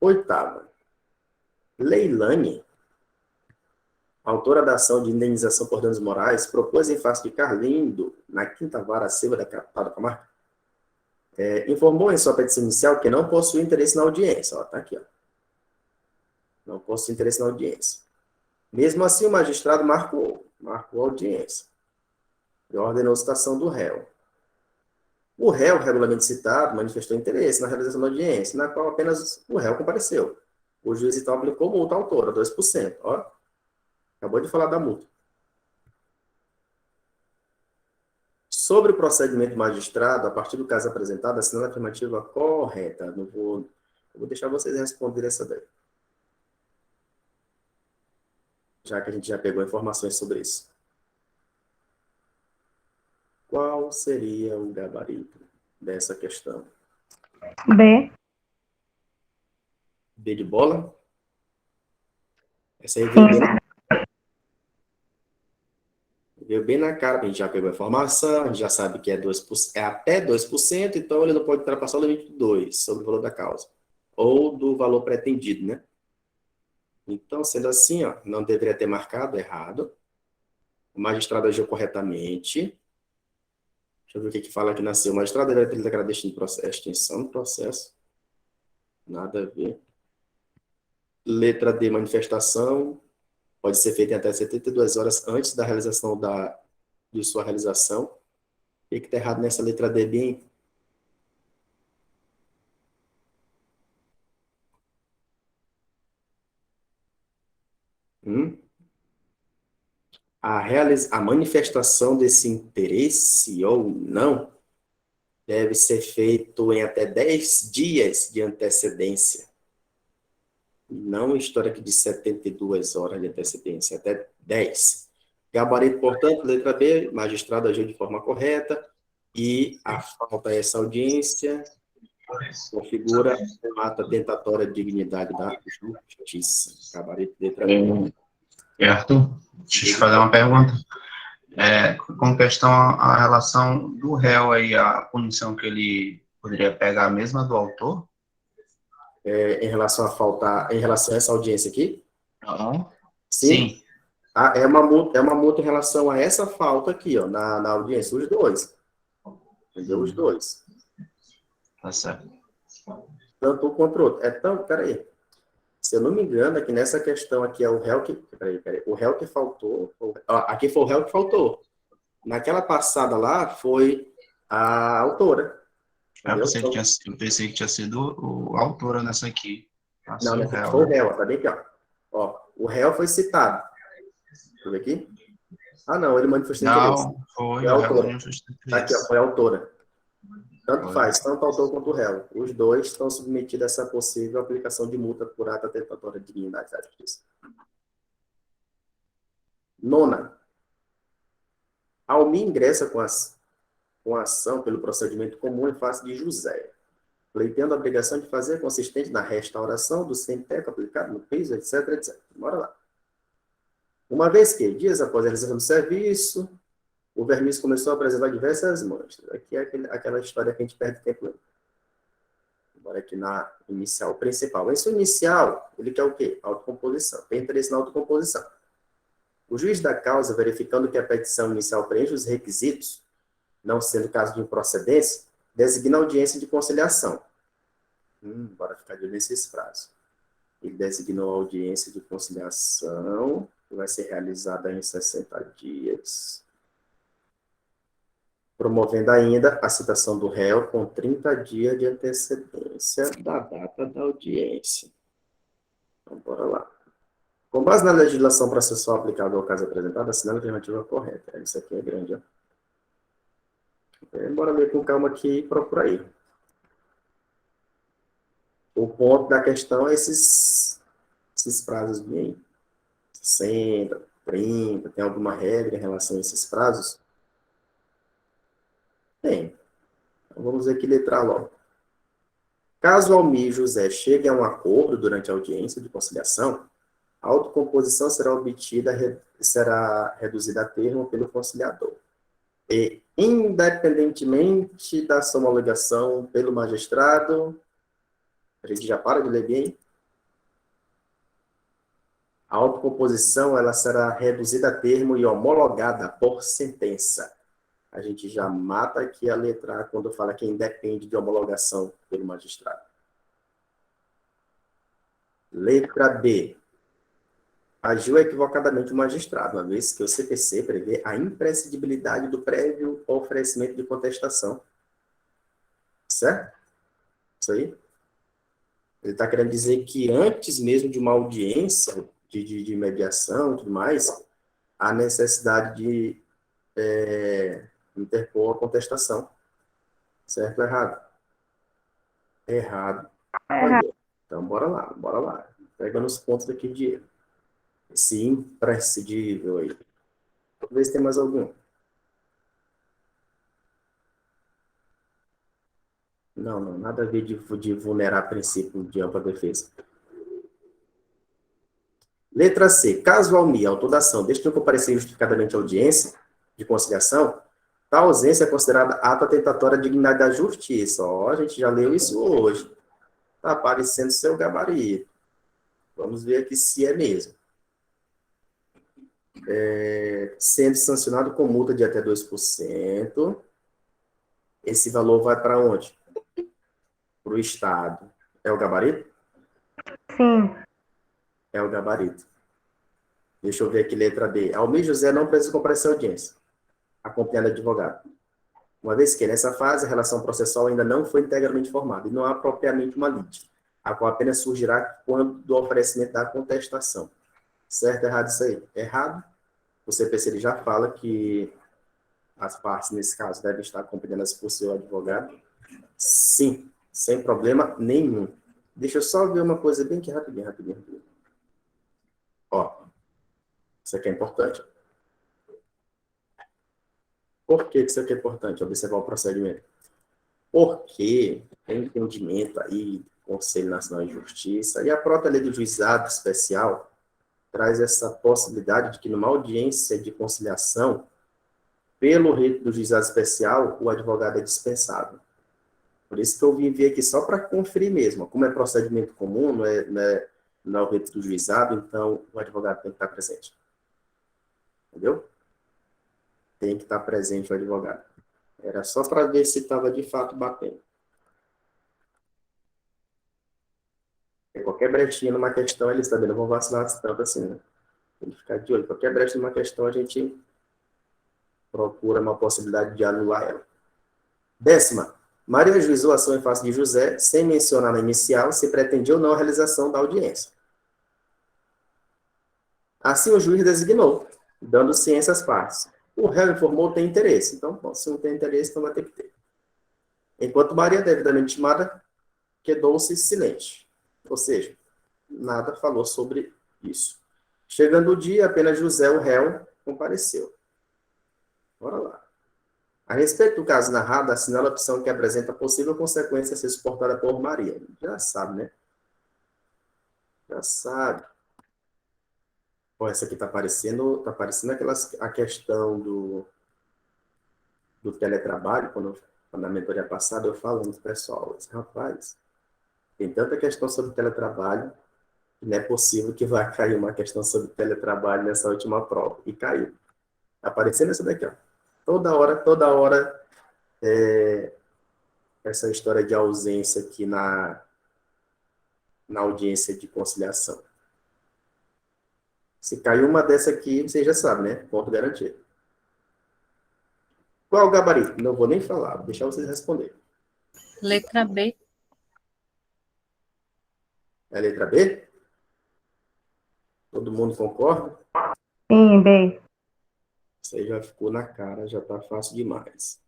B: Oitava. Leilane, autora da ação de indenização por danos morais, propôs em face de Carlindo, na quinta vara acima da capital da comarca, informou em sua petição inicial que não possui interesse na audiência. Está aqui. Ó. Não possui interesse na audiência. Mesmo assim, o magistrado marcou a audiência e ordenou a citação do réu. O réu, regularmente citado, manifestou interesse na realização da audiência, na qual apenas o réu compareceu. O juiz, então, aplicou multa à autora, 2%. Ó, acabou de falar da multa. Sobre o procedimento magistrado, a partir do caso apresentado, assinale a afirmativa correta. Eu vou deixar vocês responderem essa daí. Já que a gente já pegou informações sobre isso. Qual seria o gabarito dessa questão?
C: B.
B: B de bola? Essa aí
C: Sim, senhor.
B: veio bem na cara, a gente já pegou a informação, a gente já sabe que é, 2%, é até 2%, então ele não pode ultrapassar o limite de 2 sobre o valor da causa. Ou do valor pretendido, né? Então, sendo assim, ó, não deveria ter marcado errado. O magistrado agiu corretamente. Deixa eu ver o que fala aqui nasceu. O magistrado deveria ter declarado extinção do processo. Nada a ver. Letra D, manifestação. Pode ser feita em até 72 horas antes da realização de sua realização. O que está errado nessa letra D, bem? A manifestação desse interesse ou não deve ser feito em até 10 dias de antecedência. Não histórico de 72 horas de antecedência, até 10. Gabarito, portanto, letra B, magistrado agiu de forma correta e a falta a essa audiência configura um ato atentatório à dignidade da justiça. Gabarito, letra B.
E: Arthur, deixa eu te fazer uma pergunta. Com questão à relação do réu aí, a punição que ele poderia pegar a mesma do autor?
B: Em relação a essa audiência aqui?
E: Sim.
B: É uma multa em relação a essa falta aqui, ó, na audiência, os dois. Entendeu? Os dois.
E: Tá certo.
B: Tanto um contra o outro. Então, peraí. Se eu não me engano, aqui nessa questão aqui é o réu que... Peraí. O réu que faltou... Aqui foi o réu que faltou. Naquela passada lá, foi a autora.
E: Eu pensei que tinha sido a autora nessa aqui.
B: Não, nessa aqui foi o réu, tá bem pior. Ó, o réu foi citado. Deixa eu ver aqui. Ah, não, ele manifestou interesse.
E: Não, foi
B: a autora.
E: Tá
B: aqui, ó, foi a autora. Tanto faz, tanto o autor quanto o réu. Os dois estão submetidos a essa possível aplicação de multa por ato atentatório de dignidade da justiça. Nona. Almir ingressa com a ação pelo procedimento comum em face de José, pleiteando a obrigação de fazer consistente na restauração do sem-teto aplicado no piso, etc, etc. Bora lá. Uma vez que, dias após a realização do serviço, o verniz começou a apresentar diversas manchas. Aqui é aquela história que a gente perde tempo lendo. Agora aqui na inicial principal. Esse inicial, ele quer o quê? Autocomposição. Tem interesse na autocomposição. O juiz da causa, verificando que a petição inicial preenche os requisitos, não sendo caso de improcedência, designa audiência de conciliação. Bora ficar de olho nesses prazos. Ele designou a audiência de conciliação, que vai ser realizada em 60 dias. Promovendo ainda a citação do réu com 30 dias de antecedência da data da audiência. Então, bora lá. Com base na legislação processual aplicável ao caso apresentado, assinale a afirmativa correta. Isso aqui é grande, ó. Bora ler com calma aqui e procura aí. O ponto da questão é esses prazos bem 60, 30, tem alguma regra em relação a esses prazos? Tem. Então, vamos aqui letrar logo. Caso Almir e José cheguem a um acordo durante a audiência de conciliação, a autocomposição será reduzida a termo pelo conciliador. E, independentemente da sua homologação pelo magistrado, a gente já para de ler bem. A autocomposição ela será reduzida a termo e homologada por sentença. A gente já mata aqui a letra A quando fala que independe de homologação pelo magistrado. Letra B. Agiu equivocadamente o magistrado, uma vez que o CPC prevê a imprescindibilidade do prévio oferecimento de contestação. Certo? Isso aí? Ele está querendo dizer que antes mesmo de uma audiência de mediação e tudo mais, há necessidade interpor a contestação. Certo ou errado? Errado.
C: Errado.
B: Então, bora lá. Pegando os pontos aqui de erro. Esse imprescindível aí. Vamos ver se tem mais algum. Não, nada a ver de vulnerar princípio de ampla defesa. Letra C. Caso a AUMI, autor da ação, deixe de comparecer justificadamente à audiência de conciliação, tal ausência é considerada ato atentatório à dignidade da justiça. Ó, a gente já leu isso hoje. Está aparecendo seu gabarito. Vamos ver aqui se é mesmo. Sendo sancionado com multa de até 2%. Esse valor vai para onde? Para o Estado. É o gabarito?
C: Sim.
B: É o gabarito. Deixa eu ver aqui, letra B. Almir José não precisa comparecer à audiência, acompanhado de advogado. Uma vez que, nessa fase, a relação processual ainda não foi integralmente formada, e não há propriamente uma lide, a qual apenas surgirá quando do oferecimento da contestação. Certo ou errado isso aí? Errado. O CPC ele já fala que as partes, nesse caso, devem estar acompanhadas por seu advogado. Sim, sem problema nenhum. Deixa eu só ver uma coisa bem que rapidinho. Ó, isso aqui é importante. Por que isso aqui é importante? Observar o procedimento. Porque tem entendimento aí do Conselho Nacional de Justiça e a própria lei do juizado especial traz essa possibilidade de que numa audiência de conciliação, pelo rito do juizado especial, o advogado é dispensável. Por isso que eu vim ver aqui só para conferir mesmo. Como é procedimento comum, não é o rito do juizado, então o advogado tem que estar presente. Entendeu? Tem que estar presente o advogado. Era só para ver se estava de fato batendo. Qualquer brechinha numa questão, eles também não vão vacilar tanto assim, né? Tem que ficar de olho. Qualquer brecha numa questão, a gente procura uma possibilidade de anular ela. 10ª. Maria ajuizou a ação em face de José, sem mencionar na inicial se pretendia ou não a realização da audiência. Assim, o juiz designou, dando ciência às partes. O réu informou tem interesse. Então, bom, se não tem interesse, então vai ter que ter. Enquanto Maria, devidamente intimada, quedou-se silente. Ou seja, nada falou sobre isso. Chegando o dia, apenas José, o réu, compareceu. Bora lá. A respeito do caso narrado, assinala a opção que apresenta possível consequência a ser suportada por Maria. Já sabe, né? Já sabe. Bom, essa aqui está aparecendo a questão do teletrabalho, quando na mentoria passada eu falando pro pessoal, rapaz, tem tanta questão sobre teletrabalho, que não é possível que vai cair uma questão sobre teletrabalho nessa última prova. E caiu. Aparecendo essa daqui, ó. Toda hora, essa história de ausência aqui na audiência de conciliação. Se caiu uma dessa aqui, você já sabe, né? Ponto garantido. Qual é o gabarito? Não vou nem falar, vou deixar vocês responderem.
D: Letra B.
B: É a letra B? Todo mundo concorda?
C: Sim, B.
B: Isso aí já ficou na cara, já está fácil demais.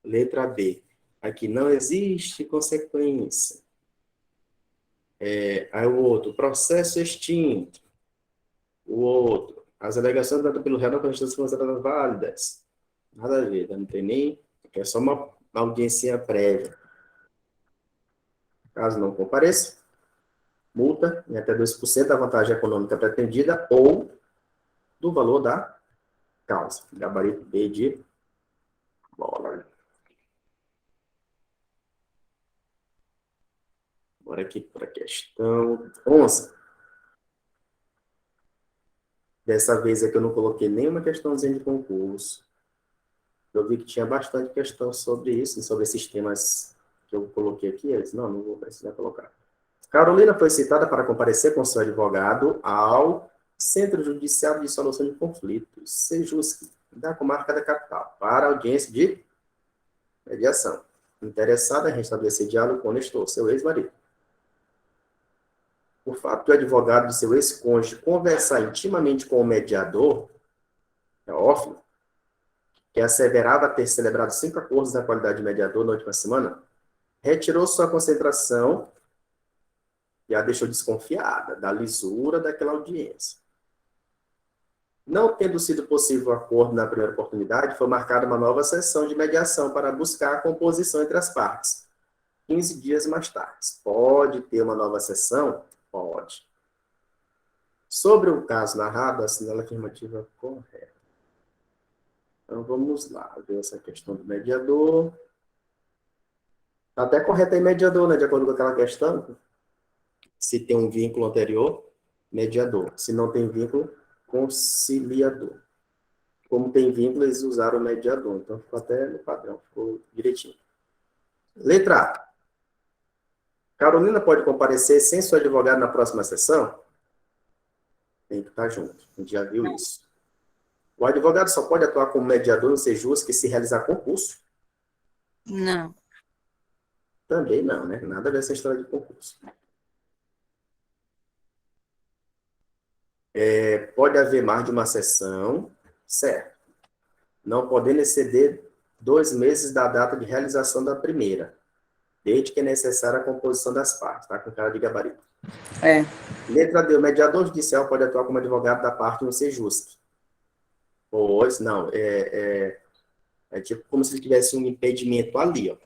B: Letra B. Aqui não existe consequência. Aí o outro, processo extinto. O outro, as alegações dadas pelo réu não constituem consideradas válidas. Nada a ver, não tem nem... É só uma audiência prévia. Caso não compareça, multa em até 2% da vantagem econômica pretendida ou do valor da causa. Gabarito B de bola. Bora aqui para a questão 11. Dessa vez aqui eu não coloquei nenhuma questãozinha de concurso. Eu vi que tinha bastante questão sobre isso, sobre esses temas que eu coloquei aqui. Eu disse, não vou precisar colocar. Carolina foi citada para comparecer com seu advogado ao Centro Judiciário de Solução de Conflitos, Sejusc, da comarca da capital, para audiência de mediação. Interessada em restabelecer diálogo com Nestor, seu ex-marido. O fato do advogado do seu ex-cônjuge conversar intimamente com o mediador, Teófilo, que asseverava ter celebrado 5 acordos na qualidade de mediador na última semana, retirou sua concentração e a deixou desconfiada da lisura daquela audiência. Não tendo sido possível o acordo na primeira oportunidade, foi marcada uma nova sessão de mediação para buscar a composição entre as partes. 15 dias mais tarde. Pode ter uma nova sessão? Pode. Sobre o caso narrado, assinala a afirmativa correta. Então, vamos lá, ver essa questão do mediador. Está até correto aí, mediador, né? De acordo com aquela questão. Se tem um vínculo anterior, mediador. Se não tem vínculo, conciliador. Como tem vínculo, eles usaram o mediador. Então, ficou até no padrão, ficou direitinho. Letra A. Carolina pode comparecer sem seu advogado na próxima sessão? Tem que estar junto. A gente já viu isso. O advogado só pode atuar como mediador no Sejus que se realizar concurso?
D: Não.
B: Também não, né? Nada a ver essa história de concurso. Pode haver mais de uma sessão, certo. Não podendo exceder 2 meses da data de realização da primeira, desde que é necessária a composição das partes, tá? Com cara de gabarito. Letra D. O mediador judicial pode atuar como advogado da parte no Sejusc. Pois, não. É tipo como se ele tivesse um impedimento ali, ó.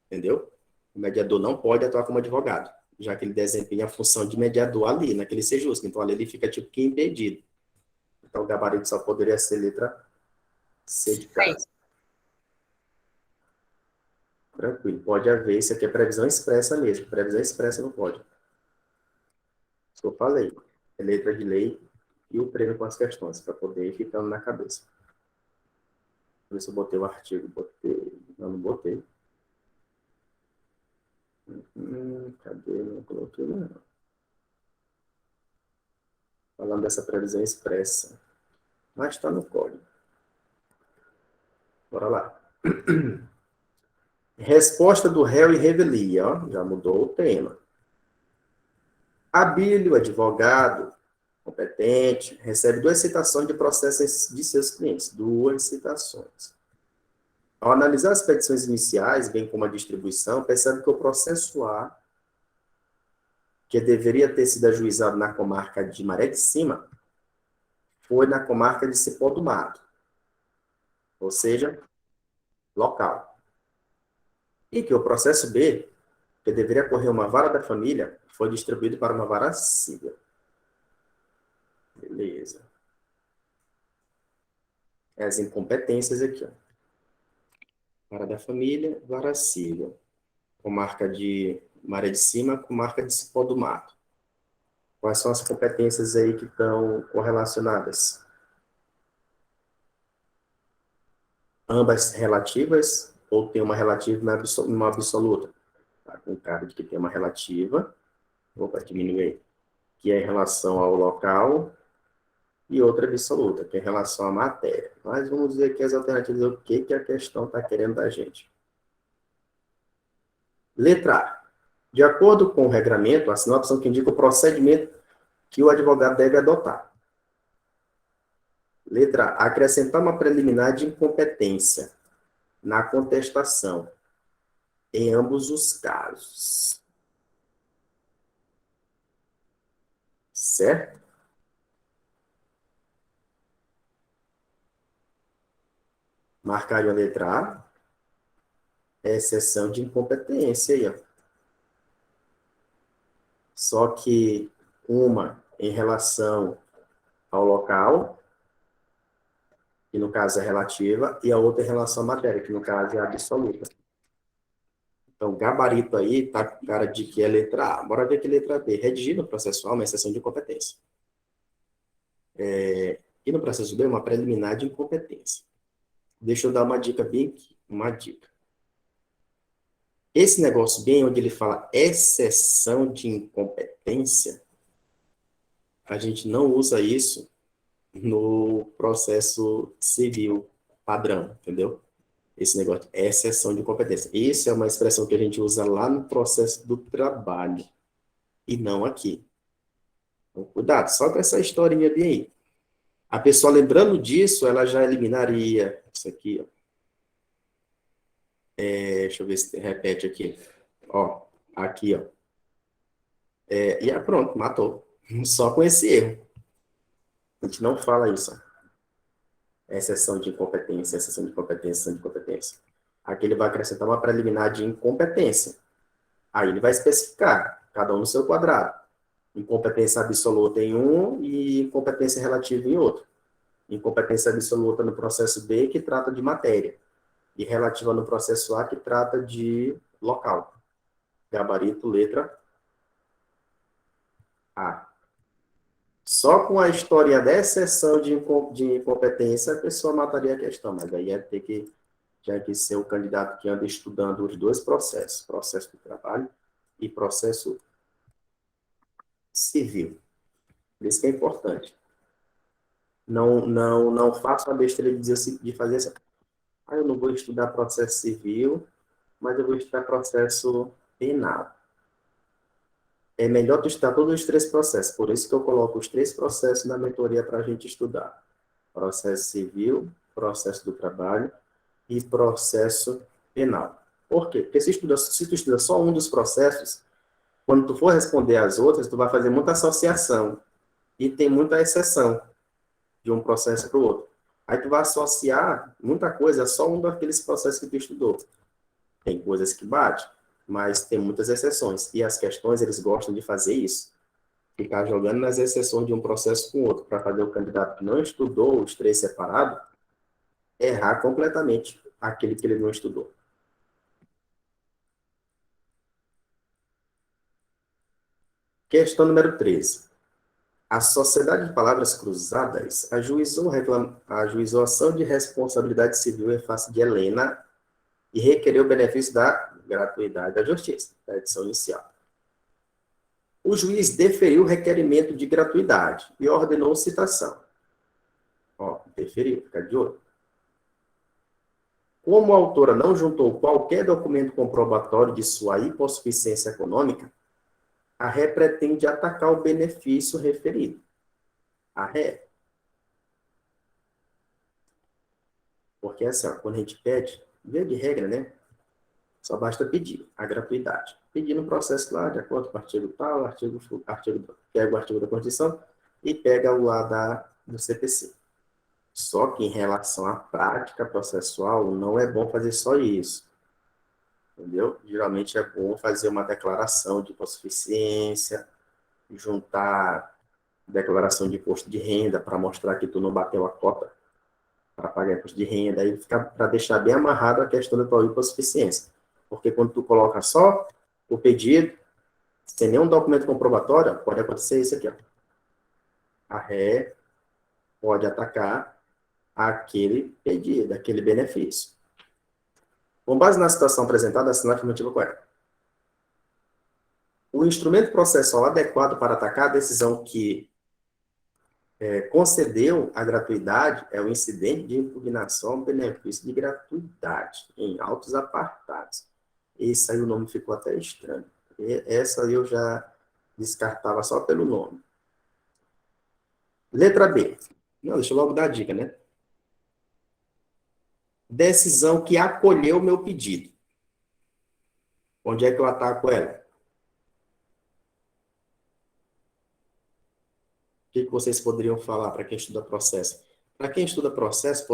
B: Entendeu? O mediador não pode atuar como advogado, já que ele desempenha a função de mediador ali, naquele Sejusc. Então, ali ele fica tipo que impedido. Então, o gabarito só poderia ser letra C de casa. Tranquilo. Pode haver. Isso aqui é previsão expressa mesmo. Previsão expressa não pode. Isso que eu falei. É letra de lei e o treino com as questões, para poder ir ficando na cabeça. Por isso eu botei o artigo. Não botei. Cadê? Não coloquei, não. Falando dessa previsão expressa. Mas está no código. Bora lá. Resposta do réu e revelia. Ó, já mudou o tema. Abílio, advogado competente, recebe 2 citações de processos de seus clientes. 2 citações. Ao analisar as petições iniciais, bem como a distribuição, percebe que o processo A, que deveria ter sido ajuizado na comarca de Maré de Cima, foi na comarca de Cipó do Mato. Ou seja, local. E que o processo B, que deveria correr uma vara da família, foi distribuído para uma vara civil. Beleza. As incompetências aqui, ó. Vara da família, vara civil. Comarca de Maré de Cima, comarca de Cipó do Mato. Quais são as competências aí que estão correlacionadas? Ambas relativas, ou tem uma relativa e uma absoluta? Tá, com cara de que tem uma relativa, opa, diminui aí, que é em relação ao local, e outra absoluta, que é em relação à matéria. Mas vamos ver aqui as alternativas, o que a questão está querendo da gente. Letra A. De acordo com o regramento, assina a opção que indica o procedimento que o advogado deve adotar. Letra A. Acrescentar uma preliminar de incompetência na contestação, em ambos os casos. Certo? Marcar a letra A. É exceção de incompetência aí, ó. Só que uma em relação ao local, que no caso é relativa, e a outra em relação à matéria, que no caso é absoluta. Então, gabarito aí tá com cara de que é letra A. Bora ver que letra B. Redigir no processual uma exceção de incompetência. E no processo B, uma preliminar de incompetência. Deixa eu dar uma dica bem aqui. Uma dica. Esse negócio bem onde ele fala exceção de incompetência, a gente não usa isso no processo civil padrão, entendeu? Esse negócio é exceção de incompetência. Isso é uma expressão que a gente usa lá no processo do trabalho e não aqui. Então, cuidado, só com essa historinha bem aí. A pessoa, lembrando disso, ela já eliminaria isso aqui, ó. Deixa eu ver se repete aqui. Ó, aqui, ó. Pronto, matou. Só com esse erro. A gente não fala isso, ó. Exceção de incompetência, exceção de competência, exceção de competência. Aqui ele vai acrescentar uma preliminar de incompetência. Aí ele vai especificar, cada um no seu quadrado. Incompetência absoluta em um e incompetência relativa em outro. Incompetência absoluta no processo B, que trata de matéria. E relativa no processo A, que trata de local. Gabarito, letra A. Só com a história da exceção de incompetência, a pessoa mataria a questão, mas aí tinha que ser o candidato que anda estudando os dois processos, processo do trabalho e processo civil. Por isso que é importante. Não faça a besteira de dizer assim, de fazer assim, eu não vou estudar processo civil, mas eu vou estudar processo penal. É melhor tu estudar todos os três processos, por isso que eu coloco os três processos na mentoria para a gente estudar. Processo civil, processo do trabalho e processo penal. Por quê? Porque se tu estuda só um dos processos, quando tu for responder as outras, tu vai fazer muita associação e tem muita exceção de um processo para o outro. Aí tu vai associar muita coisa a só um daqueles processos que tu estudou. Tem coisas que batem, mas tem muitas exceções. E as questões, eles gostam de fazer isso. Ficar jogando nas exceções de um processo com o outro, para fazer o candidato que não estudou os três separados, errar completamente aquele que ele não estudou. Questão número 13. A Sociedade de Palavras Cruzadas ajuizou a ação de responsabilidade civil em face de Helena e requereu o benefício da gratuidade da justiça, da edição inicial. O juiz deferiu o requerimento de gratuidade e ordenou citação. Deferiu, fica de olho. Como a autora não juntou qualquer documento comprobatório de sua hipossuficiência econômica, a ré pretende atacar o benefício referido. A ré. Porque assim, quando a gente pede, via de regra, né? Só basta pedir a gratuidade. Pedir no processo lá, de acordo com o artigo tal, pega o artigo da Constituição e pega o lá do CPC. Só que em relação à prática processual, não é bom fazer só isso. Entendeu? Geralmente é bom fazer uma declaração de hipossuficiência, juntar declaração de imposto de renda para mostrar que tu não bateu a cota para pagar imposto de renda, aí fica para deixar bem amarrado a questão da tua hipossuficiência. Porque quando tu coloca só o pedido, sem nenhum documento comprobatório, pode acontecer isso aqui. A ré pode atacar aquele pedido, aquele benefício. Com base na situação apresentada, assinar a afirmativa correta. O instrumento processual adequado para atacar a decisão que concedeu a gratuidade é o incidente de impugnação ao benefício de gratuidade, em autos apartados. Esse aí o nome ficou até estranho. Essa eu já descartava só pelo nome. Letra B. Não, deixa eu logo dar a dica, né? Decisão que acolheu o meu pedido. Onde é que eu ataco ela? O que vocês poderiam falar para quem estuda processo? Para quem estuda processo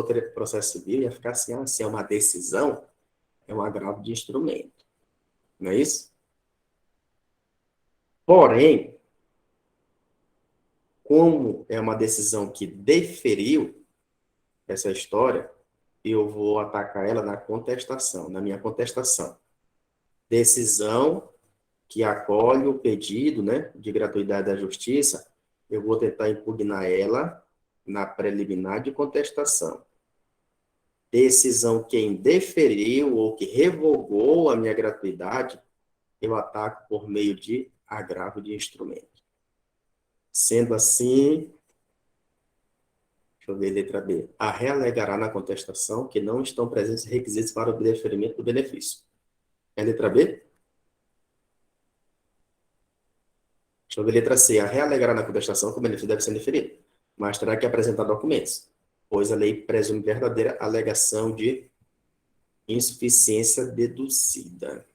B: civil, ia ficar assim, se é uma decisão, é um agravo de instrumento. Não é isso? Porém, como é uma decisão que deferiu essa história, eu vou atacar ela na contestação, na minha contestação. Decisão que acolhe o pedido, né, de gratuidade da justiça, eu vou tentar impugnar ela na preliminar de contestação. Decisão que indeferiu ou que revogou a minha gratuidade, eu ataco por meio de agravo de instrumento. Sendo assim, deixa eu ver, letra B. A ré alegará na contestação que não estão presentes requisitos para o deferimento do benefício. É a letra B? Deixa eu ver, letra C. A ré alegará na contestação que o benefício deve ser deferido. mas terá que apresentar documentos, pois a lei presume verdadeira alegação de insuficiência deduzida.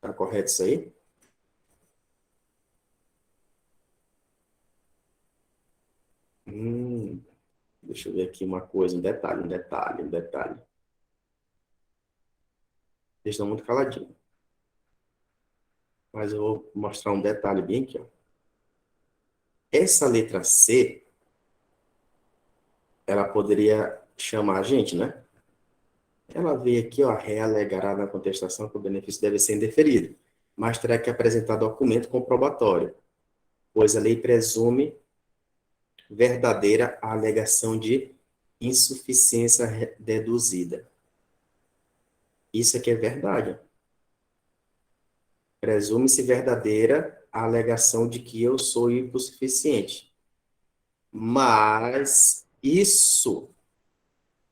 B: Tá correto isso aí? Deixa eu ver aqui uma coisa, um detalhe. Eles estão muito caladinhos. Mas eu vou mostrar um detalhe bem aqui, ó. Essa letra C, ela poderia chamar a gente, né? Ela veio aqui, ó, realegará na contestação que o benefício deve ser indeferido, mas terá que apresentar documento comprobatório, pois a lei presume verdadeira a alegação de insuficiência deduzida. Isso aqui é verdade. Presume-se verdadeira a alegação de que eu sou hipossuficiente. Mas isso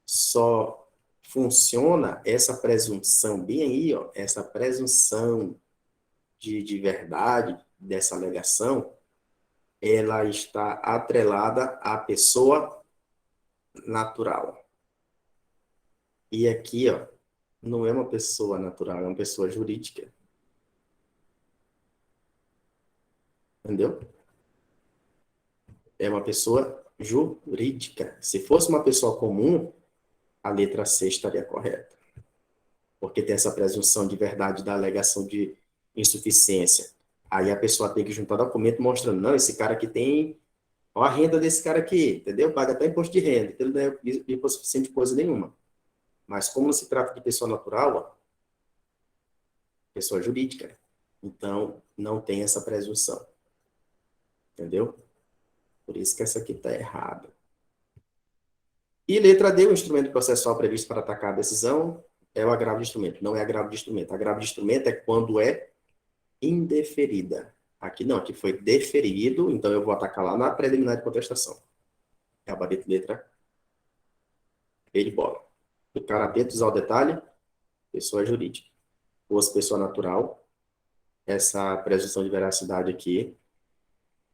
B: só funciona, essa presunção bem aí, ó, essa presunção de verdade dessa alegação, ela está atrelada à pessoa natural. E aqui, ó, não é uma pessoa natural, é uma pessoa jurídica. Entendeu? É uma pessoa jurídica. Se fosse uma pessoa comum, a letra C estaria correta. Porque tem essa presunção de verdade da alegação de insuficiência. Aí a pessoa tem que juntar documento mostrando, não, esse cara aqui tem, ó a renda desse cara aqui, entendeu? Paga até imposto de renda, ele não é hipossuficiente de coisa nenhuma. Mas como não se trata de pessoa natural, ó, pessoa jurídica, então não tem essa presunção. Entendeu? Por isso que essa aqui está errada. E letra D, o instrumento processual previsto para atacar a decisão é o agravo de instrumento. Não é agravo de instrumento. Agravo de instrumento é quando é indeferida. Aqui não, aqui foi deferido, então eu vou atacar lá na preliminar de contestação. Gabarito letra E de bola. Ficar atentos ao detalhe, pessoa jurídica. Se fosse pessoa natural, essa presunção de veracidade aqui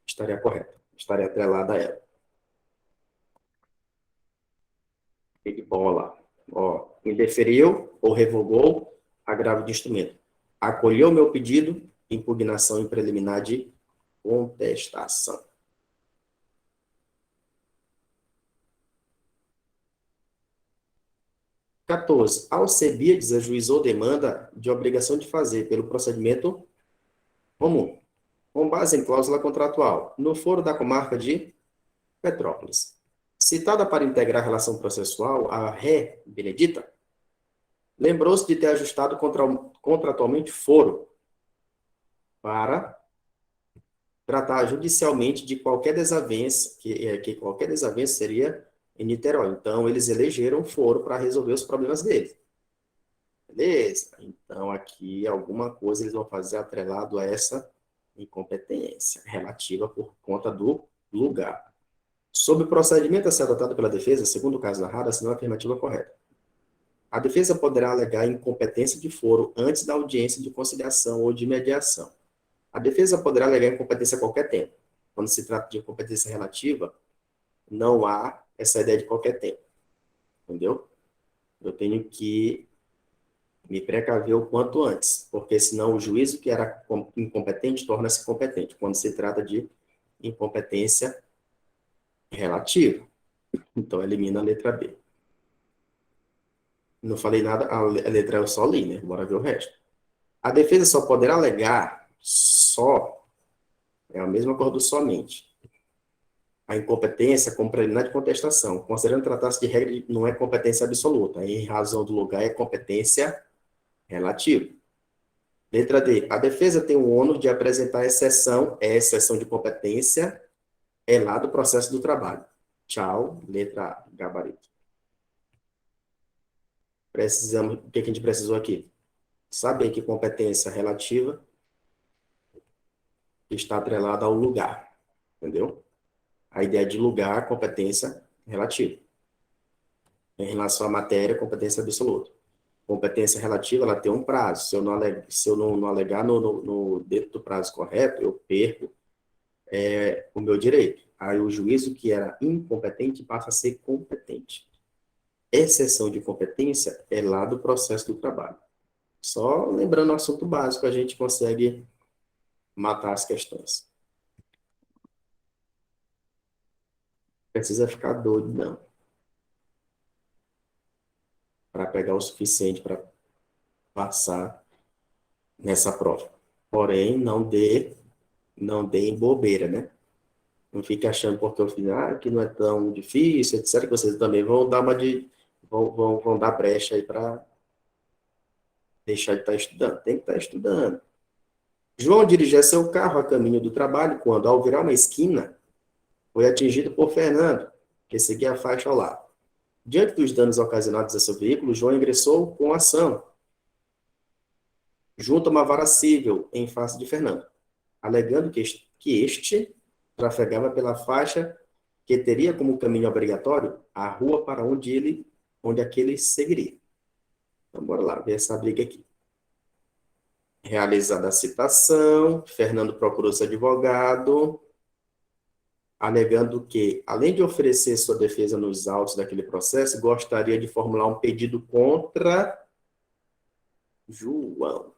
B: estaria correta, estaria atrelada a ela. E de bola. Ó, indeferiu ou revogou agravo de instrumento. Acolheu meu pedido, impugnação em preliminar de contestação. (14) Alcebiades ajuizou demanda de obrigação de fazer pelo procedimento comum, com base em cláusula contratual, no foro da comarca de Petrópolis. Citada para integrar a relação processual, a ré Benedita lembrou-se de ter ajustado contratualmente foro para tratar judicialmente de qualquer desavença, que qualquer desavença seria em Niterói. Então, eles elegeram foro para resolver os problemas deles. Beleza? Então, aqui, alguma coisa eles vão fazer atrelado a essa incompetência relativa por conta do lugar. Sobre o procedimento a ser adotado pela defesa, segundo o caso narrado, assinou a afirmativa correta. A defesa poderá alegar incompetência de foro antes da audiência de conciliação ou de mediação. A defesa poderá alegar incompetência a qualquer tempo. Quando se trata de incompetência relativa, não há essa ideia de qualquer tempo. Entendeu? Eu tenho que me precaver o quanto antes, porque senão o juízo que era incompetente torna-se competente, quando se trata de incompetência relativa. Então, elimina a letra B. Não falei nada, a letra eu só li, né? Bora ver o resto. A defesa só poderá alegar só, é a mesma coisa do somente, a incompetência como preliminar de contestação, considerando tratar-se de regra, não é competência absoluta, em razão do lugar é competência relativa. Letra D. A defesa tem o ônus de apresentar exceção, exceção de competência, é lá do processo do trabalho. Tchau, letra A, gabarito. Precisamos, o que a gente precisou aqui? Saber que competência relativa está atrelada ao lugar, entendeu? A ideia de lugar, competência relativa. Em relação à matéria, competência absoluta. Competência relativa, ela tem um prazo. Se eu não alegar dentro do prazo correto, eu perco o meu direito. Aí o juízo que era incompetente passa a ser competente. Exceção de competência é lá do processo do trabalho. Só lembrando o assunto básico, a gente consegue matar as questões. Precisa ficar doido, não. Para pegar o suficiente para passar nessa prova. Porém, não dê em bobeira, né? Não fique achando porque eu fiz, que não é tão difícil, etc. Que vocês também vão dar vão dar brecha aí para deixar de estar estudando. Tem que estar estudando. João dirigia seu carro a caminho do trabalho quando, ao virar uma esquina, foi atingido por Fernando, que seguia a faixa ao lado. Diante dos danos ocasionados a seu veículo, João ingressou com ação junto a uma vara civil em face de Fernando, alegando que este trafegava pela faixa que teria como caminho obrigatório a rua para onde aquele seguiria. Então, bora lá, ver essa briga aqui. Realizada a citação, Fernando procurou seu advogado, alegando que, além de oferecer sua defesa nos autos daquele processo, gostaria de formular um pedido contra João,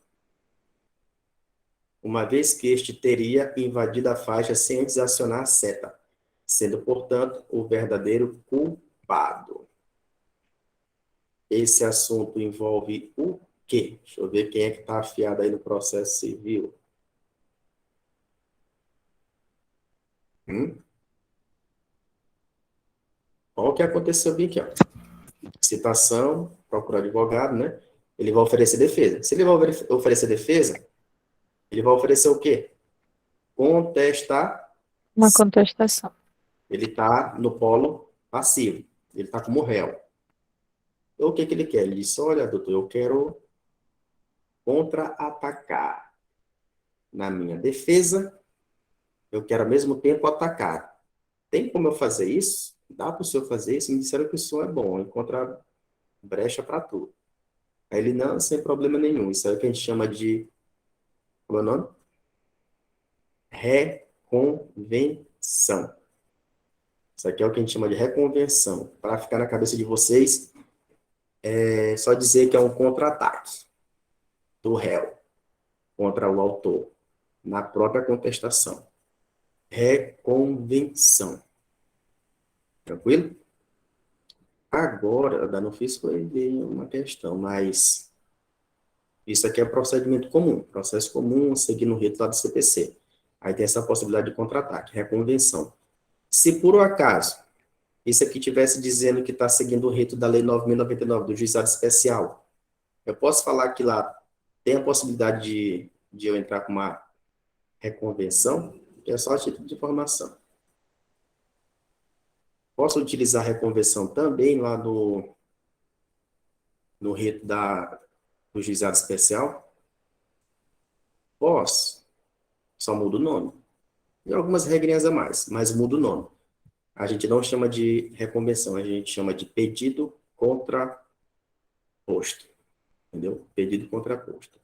B: uma vez que este teria invadido a faixa sem antes acionar a seta, sendo, portanto, o verdadeiro culpado. Esse assunto envolve o quê? Deixa eu ver quem é que está afiado aí no processo civil. Olha o que aconteceu bem aqui, ó. Citação, procurar advogado, né? Ele vai oferecer defesa. Se ele vai oferecer defesa, ele vai oferecer o quê? Contestar.
A: Uma contestação.
B: Ele está no polo passivo. Ele está como réu. Então, o que ele quer? Ele disse, olha, doutor, eu quero contra-atacar. Na minha defesa, eu quero ao mesmo tempo atacar. Tem como eu fazer isso? Dá para o senhor fazer isso? Me disseram que o senhor é bom, encontra brecha para tudo. Aí ele, não, sem problema nenhum. Isso é o que a gente chama de, como é o nome? Reconvenção. Isso aqui é o que a gente chama de reconvenção. Para ficar na cabeça de vocês, é só dizer que é um contra-ataque do réu contra o autor, na própria contestação. Reconvenção. Tranquilo? Agora, da Nufis foi ver uma questão, mas isso aqui é procedimento comum, processo comum, seguindo o rito lá do CPC. Aí tem essa possibilidade de contra-ataque, reconvenção. Se por um acaso isso aqui estivesse dizendo que está seguindo o rito da Lei 9.099, do Juizado Especial, eu posso falar que lá tem a possibilidade de eu entrar com uma reconvenção, que é só a título de informação. Posso utilizar a reconvenção também lá no rito do Juizado Especial? Posso. Só muda o nome. E algumas regrinhas a mais, mas muda o nome. A gente não chama de reconvenção, a gente chama de pedido contraposto. Entendeu? Pedido contraposto.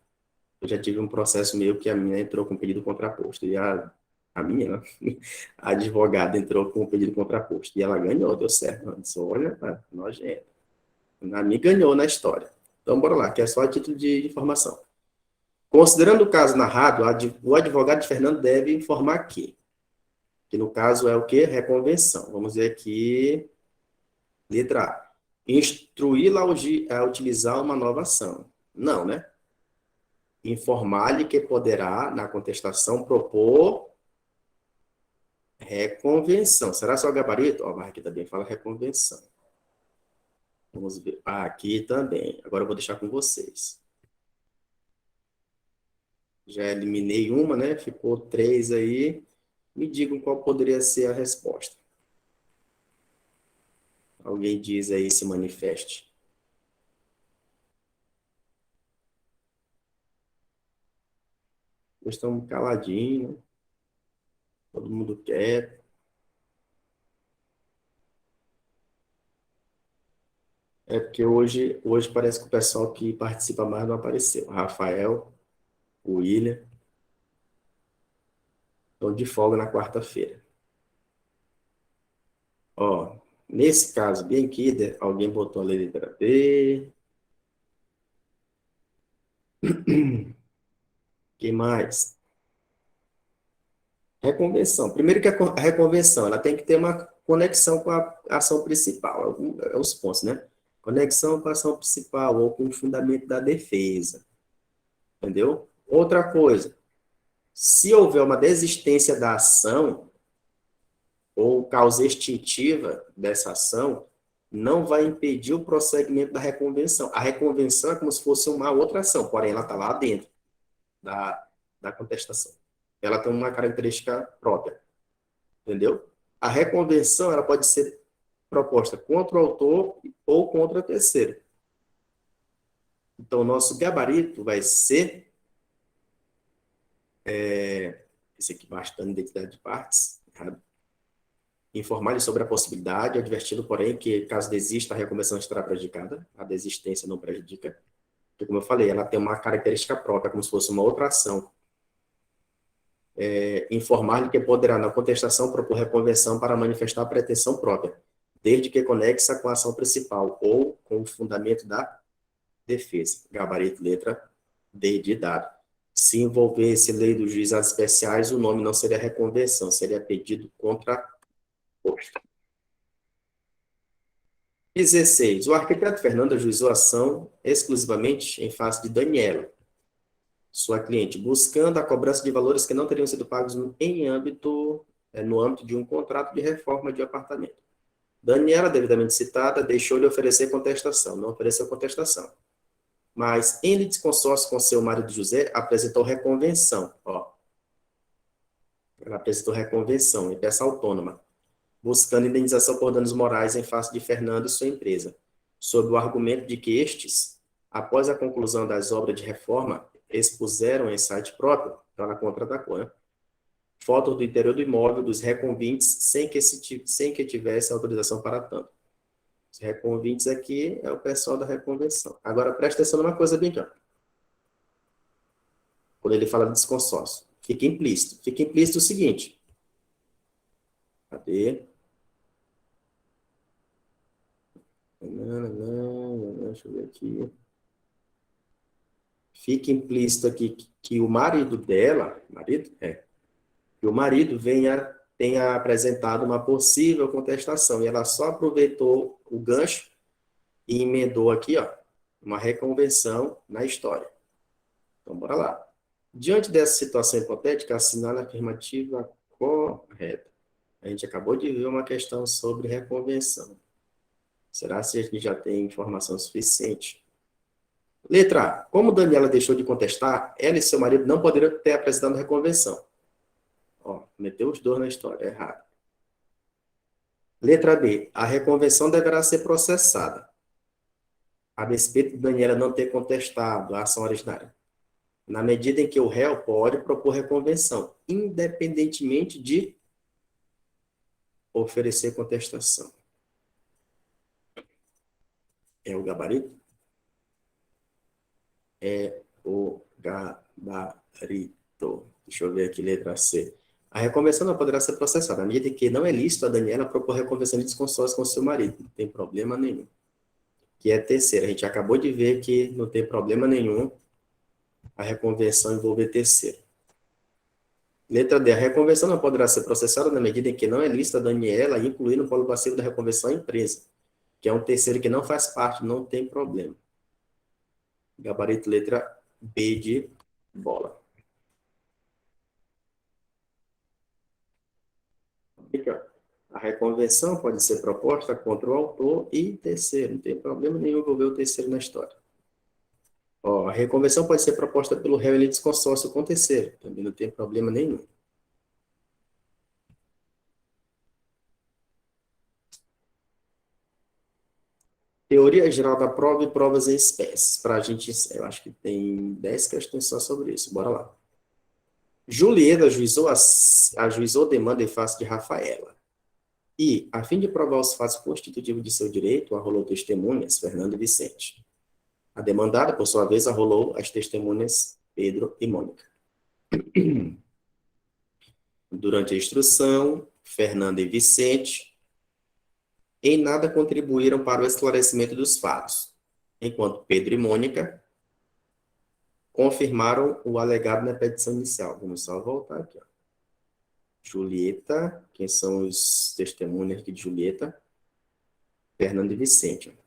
B: Eu já tive um processo meu que a minha entrou com pedido contraposto. E a minha, a advogada entrou com pedido contraposto. E ela ganhou, deu certo. Eu disse, olha, tá nojento. A minha ganhou na história. Então, bora lá, que é só a título de informação. Considerando o caso narrado, o advogado de Fernando deve informar que no caso é o quê? Reconvenção. Vamos ver aqui, letra A. Instruí-la a utilizar uma nova ação. Não, né? Informar-lhe que poderá, na contestação, propor reconvenção. Será só gabarito? Ó, mas aqui também fala reconvenção. Vamos ver. Aqui também. Agora eu vou deixar com vocês. Já eliminei uma, né? Ficou 3 aí. Me digam qual poderia ser a resposta. Alguém diz aí, se manifeste. Nós estamos caladinhos. Todo mundo quieto. É porque hoje parece que o pessoal que participa mais não apareceu. Rafael, o William, estão de folga na quarta-feira. Ó, nesse caso bem aqui, alguém botou a letra B. Que mais? Reconvenção. Primeiro que a reconvenção, ela tem que ter uma conexão com a ação principal, é os pontos, né? Conexão com a ação principal ou com o fundamento da defesa, entendeu? Outra coisa, se houver uma desistência da ação ou causa extintiva dessa ação, não vai impedir o prosseguimento da reconvenção. A reconvenção é como se fosse uma outra ação, porém ela está lá dentro da contestação. Ela tem uma característica própria, entendeu? A reconvenção ela pode ser proposta contra o autor ou contra o terceiro. Então, o nosso gabarito vai ser esse aqui, bastante identidade de partes, errado. Informar sobre a possibilidade, advertindo, porém, que caso desista, a reconvenção estará prejudicada, a desistência não prejudica, porque, como eu falei, ela tem uma característica própria, como se fosse uma outra ação. Informar-lhe que poderá, na contestação, propor reconvenção para manifestar a pretensão própria, desde que conexa com a ação principal ou com o fundamento da defesa. Gabarito, letra D de dado. Se envolvesse lei dos juizados especiais, o nome não seria reconvenção, seria pedido contraposto. 16. O arquiteto Fernando ajuizou a ação exclusivamente em face de Daniela, sua cliente, buscando a cobrança de valores que não teriam sido pagos no âmbito de um contrato de reforma de apartamento. Daniela, devidamente citada, deixou de oferecer contestação, não ofereceu contestação. Mas, em litisconsórcio com seu marido José, apresentou reconvenção. Ela apresentou reconvenção em peça autônoma, buscando indenização por danos morais em face de Fernando e sua empresa, sob o argumento de que estes, após a conclusão das obras de reforma, expuseram em site próprio, então ela contra-atacou, né? Fotos do interior do imóvel dos reconvintes sem que tivesse autorização para tanto. Os reconvintes aqui é o pessoal da reconvenção. Agora, presta atenção numa coisa bem clara. Quando ele fala de desconsórcio, fica implícito. Fica implícito o seguinte. Cadê? Deixa eu ver aqui. Fica implícito aqui que o marido dela, que o marido tenha apresentado uma possível contestação, e ela só aproveitou o gancho e emendou aqui, uma reconvenção na história. Então, bora lá. Diante dessa situação hipotética, assinale a afirmativa correta. A gente acabou de ver uma questão sobre reconvenção. Será que a gente já tem informação suficiente? Letra A. Como Daniela deixou de contestar, ela e seu marido não poderiam ter apresentado reconvenção. Meteu os dois na história, errado. Letra B. A reconvenção deverá ser processada, a despeito de Daniela não ter contestado a ação originária, na medida em que o réu pode propor reconvenção, independentemente de oferecer contestação. É o gabarito? É o gabarito. Deixa eu ver aqui, letra C. A reconvenção não poderá ser processada, na medida em que não é lícito a Daniela propor reconvenção de desconsórcio com seu marido. Não tem problema nenhum. Que é terceira. A gente acabou de ver que não tem problema nenhum a reconvenção envolver terceiro. Letra D. A reconvenção não poderá ser processada na medida em que não é lícito a Daniela incluir no polo passivo da reconvenção a empresa, que é um terceiro que não faz parte, não tem problema. Gabarito letra B de bola. Aqui, a reconvenção pode ser proposta contra o autor e terceiro. Não tem problema nenhum envolver o terceiro na história. A reconvenção pode ser proposta pelo réu em litisconsórcio com terceiro. Também não tem problema nenhum. Teoria geral da prova e provas em espécies. Para a gente, eu acho que tem 10 questões só sobre isso. Bora lá. Julieta ajuizou demanda em face de Rafaela. E, a fim de provar os fatos constitutivos de seu direito, arrolou testemunhas, Fernando e Vicente. A demandada, por sua vez, arrolou as testemunhas Pedro e Mônica. Durante a instrução, Fernando e Vicente em nada contribuíram para o esclarecimento dos fatos, enquanto Pedro e Mônica confirmaram o alegado na petição inicial. Vamos só voltar aqui. Ó. Julieta, quem são os testemunhas aqui de Julieta? Fernando e Vicente. Ó.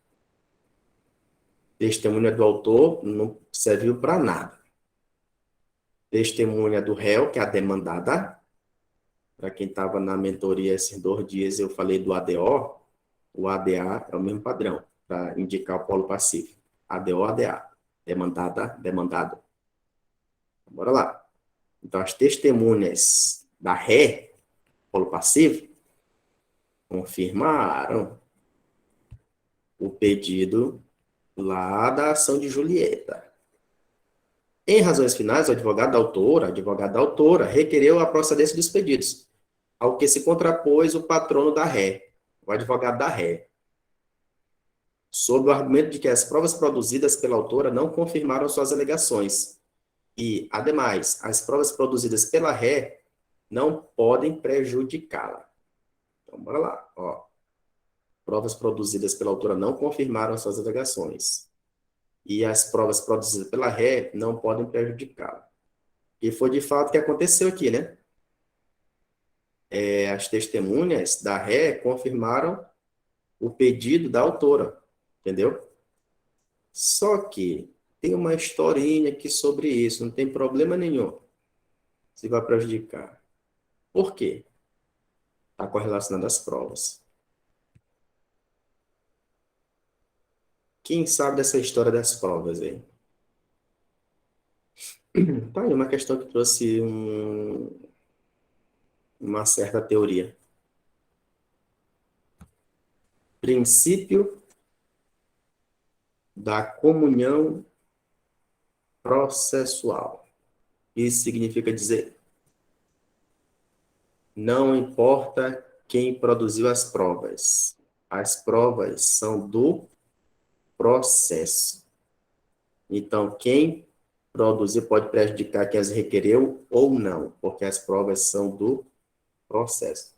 B: Testemunha do autor não serviu para nada. Testemunha do réu, que é a demandada. Para quem estava na mentoria esses 2 dias, eu falei do ADO. O ADA é o mesmo padrão, para indicar o polo pacífico. ADO, ADA. Demandada, demandado. Bora lá. Então, as testemunhas da ré, polo passivo, confirmaram o pedido lá da ação de Julieta. Em razões finais, o advogado da autora, requereu a procedência dos pedidos, ao que se contrapôs o patrono da ré, o advogado da ré, sob o argumento de que as provas produzidas pela autora não confirmaram suas alegações. E, ademais, as provas produzidas pela ré não podem prejudicá-la. Então, bora lá. Ó. Provas produzidas pela autora não confirmaram suas alegações. E as provas produzidas pela ré não podem prejudicá-la. E foi de fato o que aconteceu aqui, né? As testemunhas da ré confirmaram o pedido da autora, entendeu? Só que tem uma historinha aqui sobre isso, não tem problema nenhum se vai prejudicar. Por quê? Está correlacionado às provas. Quem sabe dessa história das provas aí? Tá aí uma questão que trouxe uma certa teoria. Princípio da comunhão processual. Isso significa dizer, não importa quem produziu as provas são do processo. Então, quem produzir pode prejudicar quem as requereu ou não, porque as provas são do processo.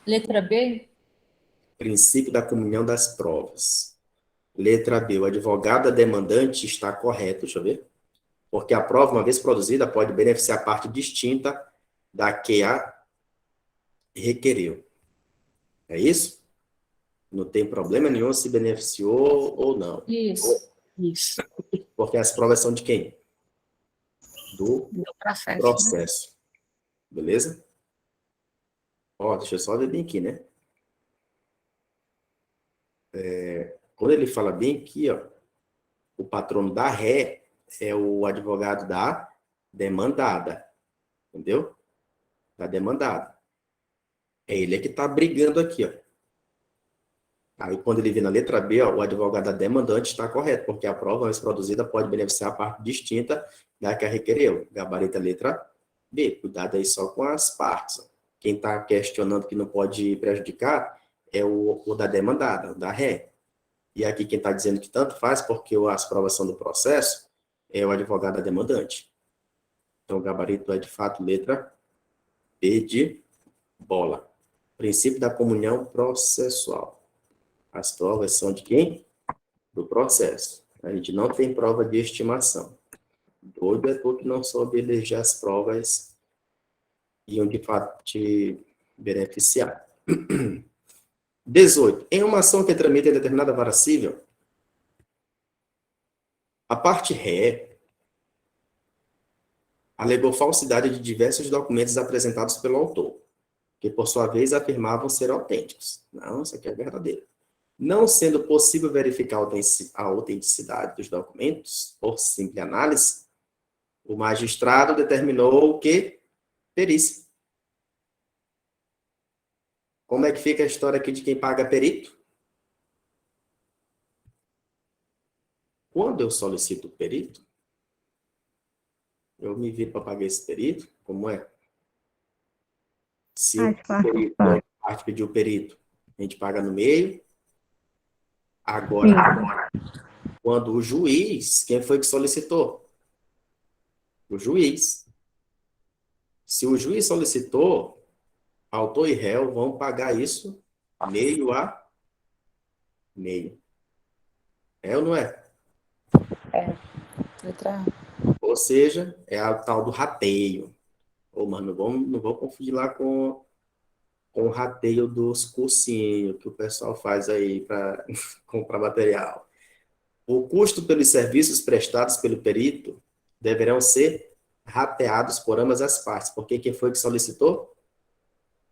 D: Letra B?
B: Princípio da comunhão das provas. Letra B, o advogado demandante está correto, deixa eu ver. Porque a prova, uma vez produzida, pode beneficiar a parte distinta da que a requereu. É isso? Não tem problema nenhum se beneficiou ou não.
D: Isso.
B: Porque as provas são de quem? Do
D: processo.
B: processo. Beleza? Ó, deixa eu só ver bem aqui, né? Quando ele fala bem aqui, ó, o patrono da ré é o advogado da demandada. Entendeu? Da demandada. É ele que está brigando aqui, ó. Aí, quando ele vê na letra B, ó, o advogado da demandante está correto, porque a prova, uma vez produzida, pode beneficiar a parte distinta da que a requereu. Gabarito a letra B. Cuidado aí só com as partes. Ó. Quem está questionando que não pode prejudicar é o da demandada, o da ré. E aqui quem está dizendo que tanto faz, porque as provas são do processo, é o advogado da demandante. Então, o gabarito é, de fato, letra B de bola. Princípio da comunhão processual. As provas são de quem? Do processo. A gente não tem prova de estimação. Doido é tu que não soube eleger as provas e iam, de fato, te beneficiar. 18. Em uma ação que tramita em determinada vara civil, a parte ré alegou falsidade de diversos documentos apresentados pelo autor, que, por sua vez, afirmavam ser autênticos. Não, isso aqui é verdadeiro. Não sendo possível verificar a autenticidade dos documentos por simples análise, o magistrado determinou que perícia. Como é que fica a história aqui de quem paga perito? Quando eu solicito perito, eu me viro para pagar esse perito, como é? Se o perito, a parte pediu perito, a gente paga no meio. Agora, quando o juiz, quem foi que solicitou? O juiz. Se o juiz solicitou, Autor e réu vão pagar isso meio a meio. É ou não é?
A: Letra A.
B: Ou seja, é a tal do rateio. Ô, mano, não vou confundir lá com o rateio dos cursinhos que o pessoal faz aí para comprar material. O custo pelos serviços prestados pelo perito deverão ser rateados por ambas as partes, porque quem foi que solicitou?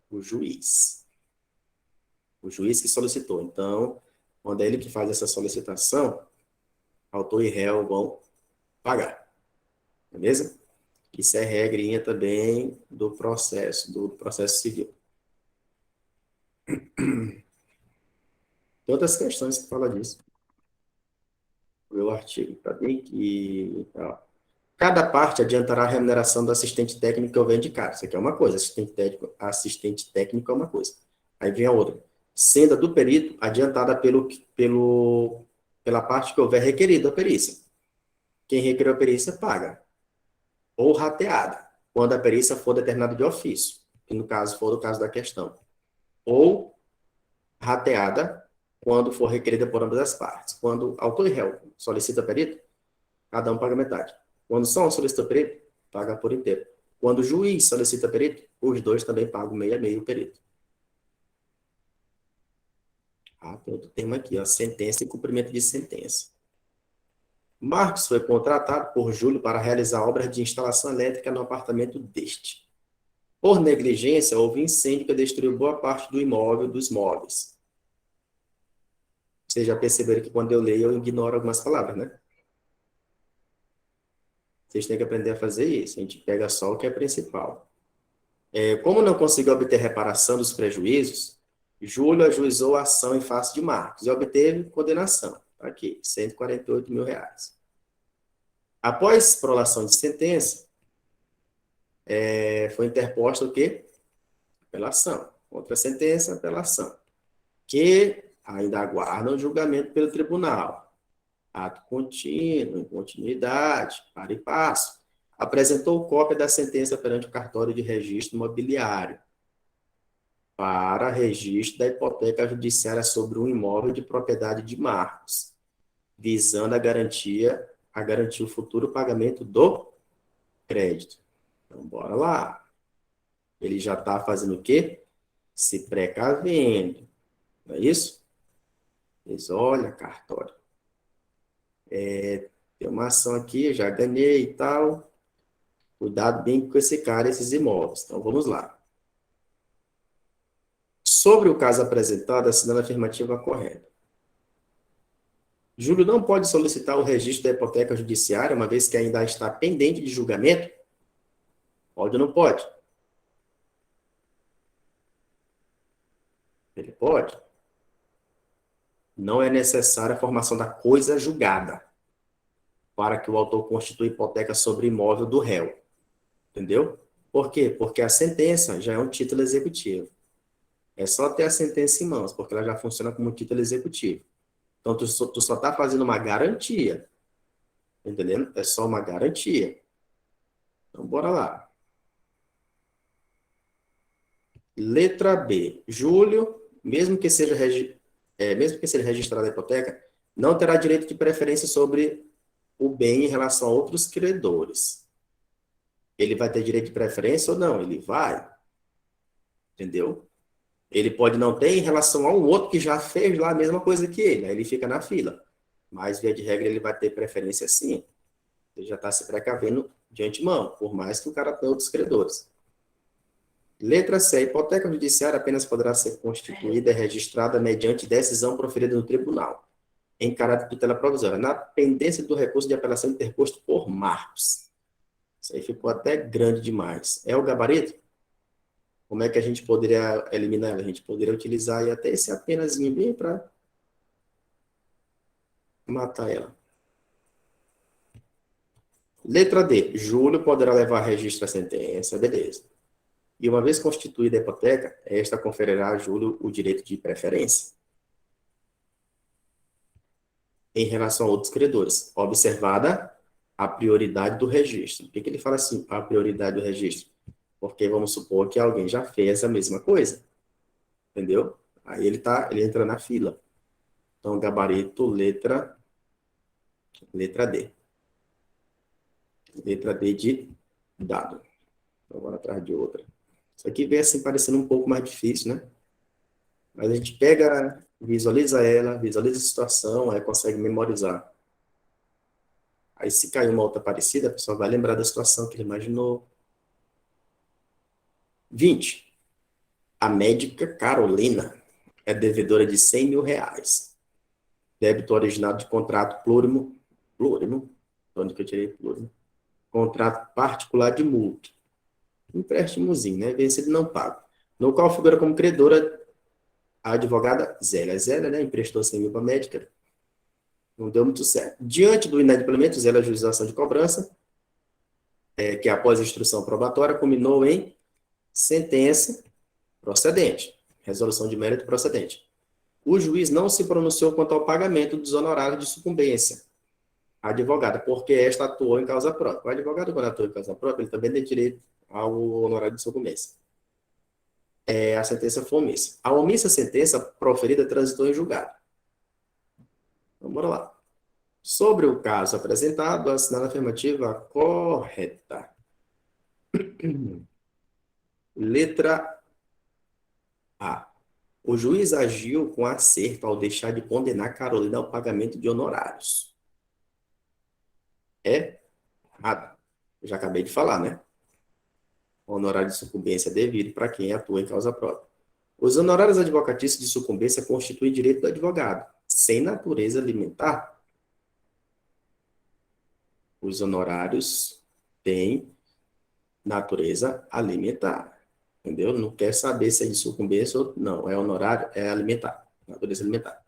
B: O juiz. O juiz que solicitou. Então, quando é ele que faz essa solicitação, autor e réu vão pagar. Beleza? Isso é regrinha também do processo civil. Tem outras questões que falam disso. O artigo para mim que cada parte adiantará a remuneração do assistente técnico que houver indicado. Isso aqui é uma coisa, assistente técnico é uma coisa. Aí vem a outra. Sendo a do perito adiantada pela parte que houver requerido a perícia. Quem requeriu a perícia paga. Ou rateada, quando a perícia for determinada de ofício, que no caso for o caso da questão. Ou rateada, quando for requerida por ambas as partes. Quando autor e réu solicita perito, cada um paga metade. Quando só um solicita perito, paga por inteiro. Quando o juiz solicita perito, os dois também pagam meio a meio o perito. Tem outro tema aqui, ó, sentença e cumprimento de sentença. Marcos foi contratado por Júlio para realizar obras de instalação elétrica no apartamento deste. Por negligência, houve incêndio que destruiu boa parte do imóvel dos móveis. Vocês já perceberam que quando eu leio, eu ignoro algumas palavras, né? Vocês têm que aprender a fazer isso. A gente pega só o que é principal. Como não conseguiu obter reparação dos prejuízos, Júlio ajuizou a ação em face de Marcos e obteve condenação. Aqui, R$ 148 mil. Após prolação de sentença, foi interposta o quê? Apelação. Contra a sentença, apelação. Que ainda aguardam julgamento pelo tribunal. Ato contínuo, em continuidade, para e passo. Apresentou cópia da sentença perante o cartório de registro imobiliário para registro da hipoteca judiciária sobre um imóvel de propriedade de Marcos, visando a garantir o futuro pagamento do crédito. Então, bora lá. Ele já está fazendo o quê? Se precavendo. Não é isso? Diz, olha, cartório. Tem uma ação aqui, eu já ganhei e tal. Cuidado bem com esse cara, esses imóveis. Então, vamos lá. Sobre o caso apresentado, assinando a afirmativa correta. Júlio não pode solicitar o registro da hipoteca judiciária, uma vez que ainda está pendente de julgamento? Pode ou não pode? Ele pode. Não é necessária a formação da coisa julgada para que o autor constitua hipoteca sobre imóvel do réu. Entendeu? Por quê? Porque a sentença já é um título executivo. É só ter a sentença em mãos, porque ela já funciona como um título executivo. Então, tu só está fazendo uma garantia. Entendendo? É só uma garantia. Então, bora lá. Letra B. Júlio, mesmo que seja registrada a hipoteca, não terá direito de preferência sobre o bem em relação a outros credores. Ele vai ter direito de preferência ou não? Ele vai. Entendeu? Ele pode não ter em relação a um outro que já fez lá a mesma coisa que ele. Aí ele fica na fila. Mas, via de regra, ele vai ter preferência sim. Ele já está se precavendo de antemão, por mais que o cara tenha outros credores. Letra C. A hipoteca judiciária apenas poderá ser constituída e registrada mediante decisão proferida no tribunal, em caráter de tutela provisória, na pendência do recurso de apelação interposto por Marcos. Isso aí ficou até grande demais. É o gabarito? Como é que a gente poderia eliminar ela? A gente poderia utilizar aí até esse apenazinho bem para matar ela. Letra D. Júlio poderá levar a registro a sentença. Beleza. E uma vez constituída a hipoteca, esta conferirá a Júlio o direito de preferência em relação a outros credores, observada a prioridade do registro. Por que ele fala assim, a prioridade do registro? Porque vamos supor que alguém já fez a mesma coisa, entendeu? Aí ele entra na fila. Então, gabarito, letra D. Letra D de dado. Então, agora atrás de outra. Isso aqui vem assim parecendo um pouco mais difícil, né? Mas a gente pega, visualiza ela, visualiza a situação, aí consegue memorizar. Aí se cair uma outra parecida, a pessoa vai lembrar da situação que ele imaginou. 20. A médica Carolina é devedora de R$ 100.000. Débito originado de contrato plurimo, onde que eu tirei plurimo? Contrato particular de multa. Empréstimozinho, né? Vencido não pago. No qual figura como credora a advogada Zélia. Zélia, né? Emprestou 100 mil para a médica. Não deu muito certo. Diante do inadimplemento, Zélia, a juização de cobrança, que após a instrução probatória, culminou em sentença procedente. Resolução de mérito procedente. O juiz não se pronunciou quanto ao pagamento dos honorários de sucumbência à advogada, porque esta atuou em causa própria. O advogado, quando atua em causa própria, ele também tem direito ao honorário de sucumbência. A sentença foi omissa. A omissa sentença proferida transitou em julgado. Então, bora lá. Sobre o caso apresentado, assinala a afirmativa correta. Letra A. O juiz agiu com acerto ao deixar de condenar Carolina ao pagamento de honorários. É errado. Eu já acabei de falar, né? O honorário de sucumbência é devido para quem atua em causa própria. Os honorários advocatícios de sucumbência constituem direito do advogado, sem natureza alimentar. Os honorários têm natureza alimentar. Entendeu? Não quer saber se é de sucumbência ou não. É honorário, é alimentar. Natureza alimentar.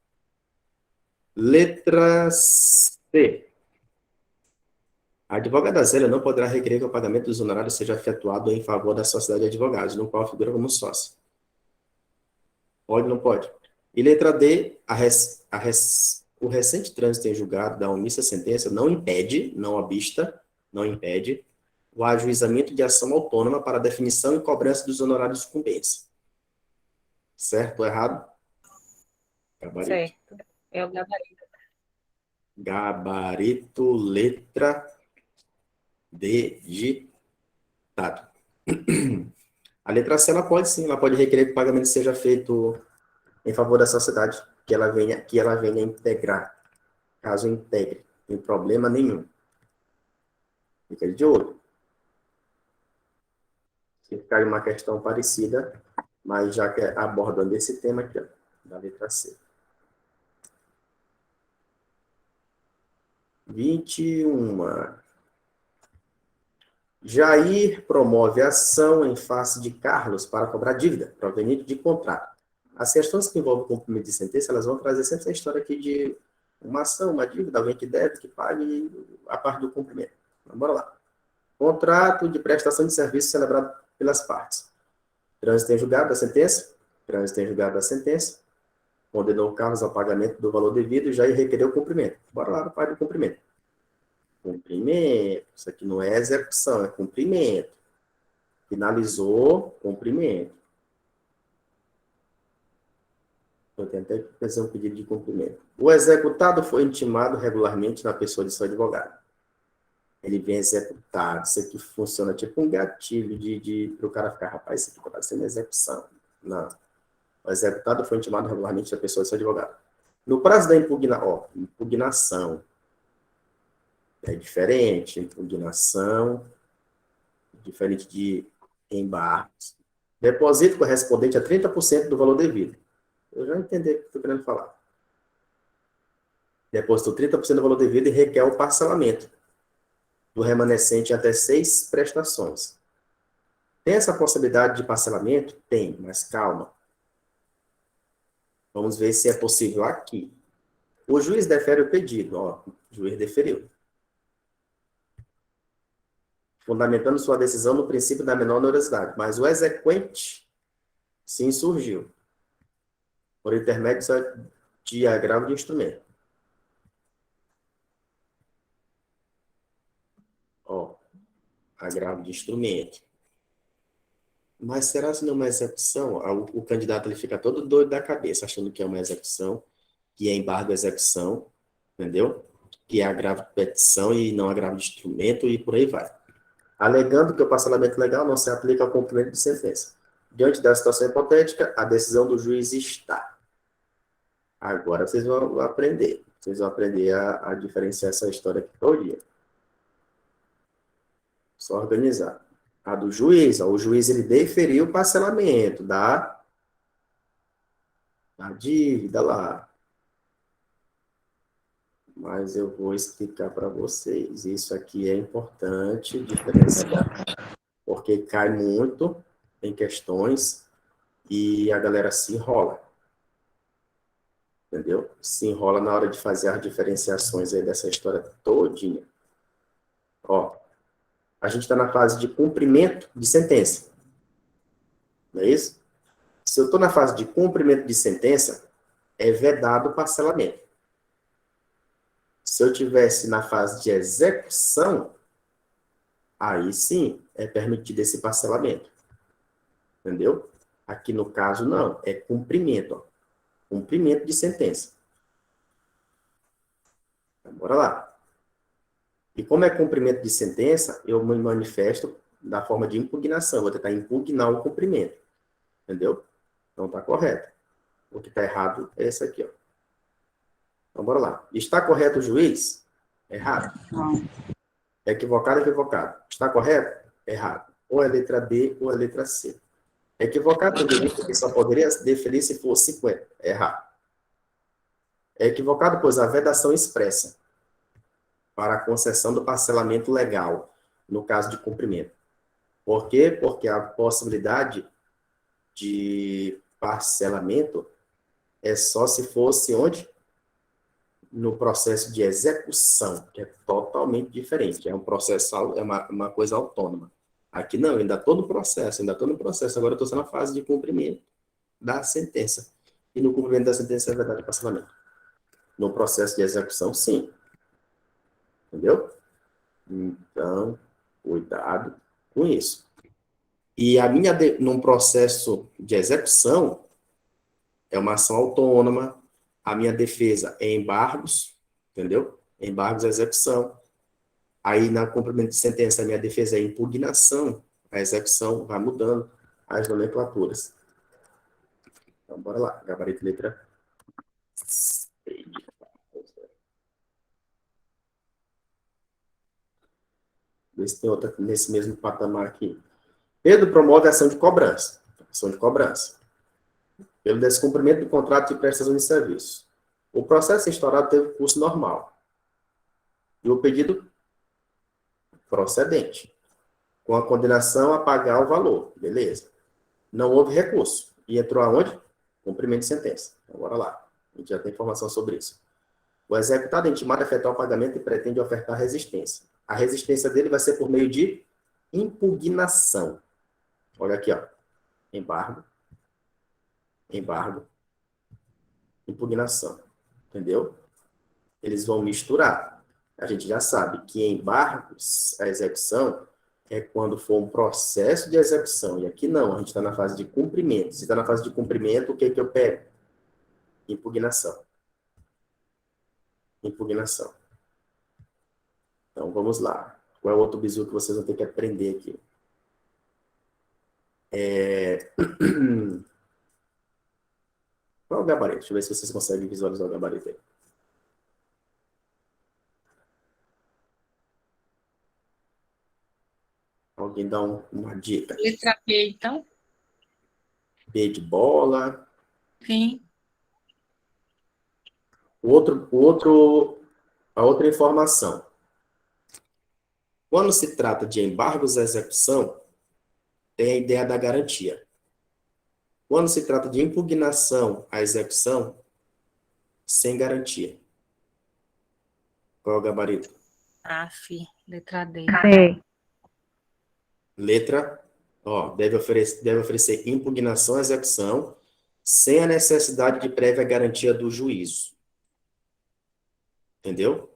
B: Letra C. A advogada Zélia não poderá requerer que o pagamento dos honorários seja efetuado em favor da sociedade de advogados, no qual figura como sócio. Pode ou não pode? E letra D, o recente trânsito em julgado da omissa sentença não impede, não obsta, não impede o ajuizamento de ação autônoma para definição e cobrança dos honorários de sucumbência. Certo ou errado? Gabarito.
D: Certo. É o gabarito.
B: Gabarito, letra D de dado. A letra C, ela pode sim, ela pode requerer que o pagamento seja feito em favor da sociedade, que ela venha integrar. Caso integre, não tem problema nenhum. Fica de olho. Se ficar uma questão parecida, mas já que abordando esse tema aqui, ó, da letra C. 21. Jair promove ação em face de Carlos para cobrar dívida proveniente de contrato. As questões que envolvem cumprimento de sentença, elas vão trazer sempre essa história aqui de uma ação, uma dívida, alguém que deve, que pague a parte do cumprimento. Então, bora lá. Contrato de prestação de serviço celebrado pelas partes. Trânsito em julgado da sentença. Trânsito em julgado da sentença. Condenou Carlos ao pagamento do valor devido e Jair requereu o cumprimento. Bora lá, parte do cumprimento. Cumprimento. Isso aqui não é execução, é cumprimento. Finalizou, cumprimento. Eu tentei fazer um pedido de cumprimento. O executado foi intimado regularmente na pessoa de seu advogado. Ele vem executado. Isso aqui funciona tipo um gatilho para o cara ficar, rapaz, isso aqui está sendo execução. Não. O executado foi intimado regularmente na pessoa de seu advogado. No prazo da impugnação, é diferente. Impugnação, diferente de embargos. Depósito correspondente a 30% do valor devido. Eu já entendi o que estou querendo falar. Depositou 30% do valor devido e requer o parcelamento do remanescente até 6 prestações. Tem essa possibilidade de parcelamento? Tem, mas calma. Vamos ver se é possível aqui. O juiz defere o pedido. Ó, o juiz deferiu. Fundamentando sua decisão no princípio da menor onerosidade. Mas o exequente se insurgiu por intermédio de agravo de instrumento. Ó, agravo de instrumento. Mas será se não é uma execução? O candidato ele fica todo doido da cabeça, achando que é uma execução, que é embargo à execução, entendeu? Que é agravo de petição e não agravo de instrumento e por aí vai. Alegando que o parcelamento legal não se aplica ao cumprimento de sentença. Diante da situação hipotética, a decisão do juiz está. Agora vocês vão aprender. Vocês vão aprender a diferenciar essa história aqui todo dia. Só organizar. A do juiz, ó, o juiz ele deferiu o parcelamento da dívida lá. Mas eu vou explicar para vocês. Isso aqui é importante diferenciar, porque cai muito em questões e a galera se enrola. Entendeu? Se enrola na hora de fazer as diferenciações aí dessa história todinha. Ó, a gente está na fase de cumprimento de sentença. Não é isso? Se eu estou na fase de cumprimento de sentença, é vedado o parcelamento. Se eu tivesse na fase de execução, aí sim é permitido esse parcelamento. Entendeu? Aqui no caso, não. É cumprimento. Ó. Cumprimento de sentença. Então, bora lá. E como é cumprimento de sentença, eu me manifesto da forma de impugnação. Vou tentar impugnar o cumprimento. Entendeu? Então tá correto. O que está errado é esse aqui, ó. Então bora lá. Está correto o juiz? Errado. É equivocado, equivocado. Está correto? Errado. Ou é letra B ou é letra C. É equivocado, porque só poderia deferir se fosse 50. Errado. É equivocado, pois a vedação expressa para a concessão do parcelamento legal, no caso de cumprimento. Por quê? Porque a possibilidade de parcelamento é só se fosse onde? No processo de execução, que é totalmente diferente. É um processo, é uma coisa autônoma. Aqui não, ainda estou no processo, Agora eu estou só na fase de cumprimento da sentença. E no cumprimento da sentença é verdade de parcelamento. No processo de execução, sim. Entendeu? Então, cuidado com isso. E a minha, num processo de execução, é uma ação autônoma, a minha defesa é embargos, entendeu? Embargos à execução. Aí, na cumprimento de sentença, a minha defesa é impugnação, a execução vai mudando as nomenclaturas. Então, bora lá. Gabarito letra C. Vê se tem outra nesse mesmo patamar aqui. Pedro promove ação de cobrança. Ação de cobrança. Pelo descumprimento do contrato de prestação de serviço. O processo instaurado teve curso normal. E o pedido procedente. Com a condenação a pagar o valor. Beleza. Não houve recurso. E entrou aonde? Cumprimento de sentença. Então, bora lá. A gente já tem informação sobre isso. O executado é intimado a efetuar o pagamento e pretende ofertar resistência. A resistência dele vai ser por meio de impugnação. Olha aqui, ó. Embargo. Embargo. Impugnação. Entendeu? Eles vão misturar. A gente já sabe que embargos à execução é quando for um processo de execução. E aqui não, a gente está na fase de cumprimento. Se está na fase de cumprimento, o que que eu pego? Impugnação. Impugnação. Então, vamos lá. Qual é o outro bizu que vocês vão ter que aprender aqui? Qual é o gabarito? Deixa eu ver se vocês conseguem visualizar o gabarito aí. Alguém dá uma dica?
D: Letra B, então?
B: B de bola.
D: Sim.
B: A outra informação. Quando se trata de embargos à execução, tem a ideia da garantia. Quando se trata de impugnação à execução, sem garantia. Qual é o gabarito?
D: AF, letra D.
C: C.
B: Letra, ó, deve oferecer impugnação à execução sem a necessidade de prévia garantia do juízo. Entendeu?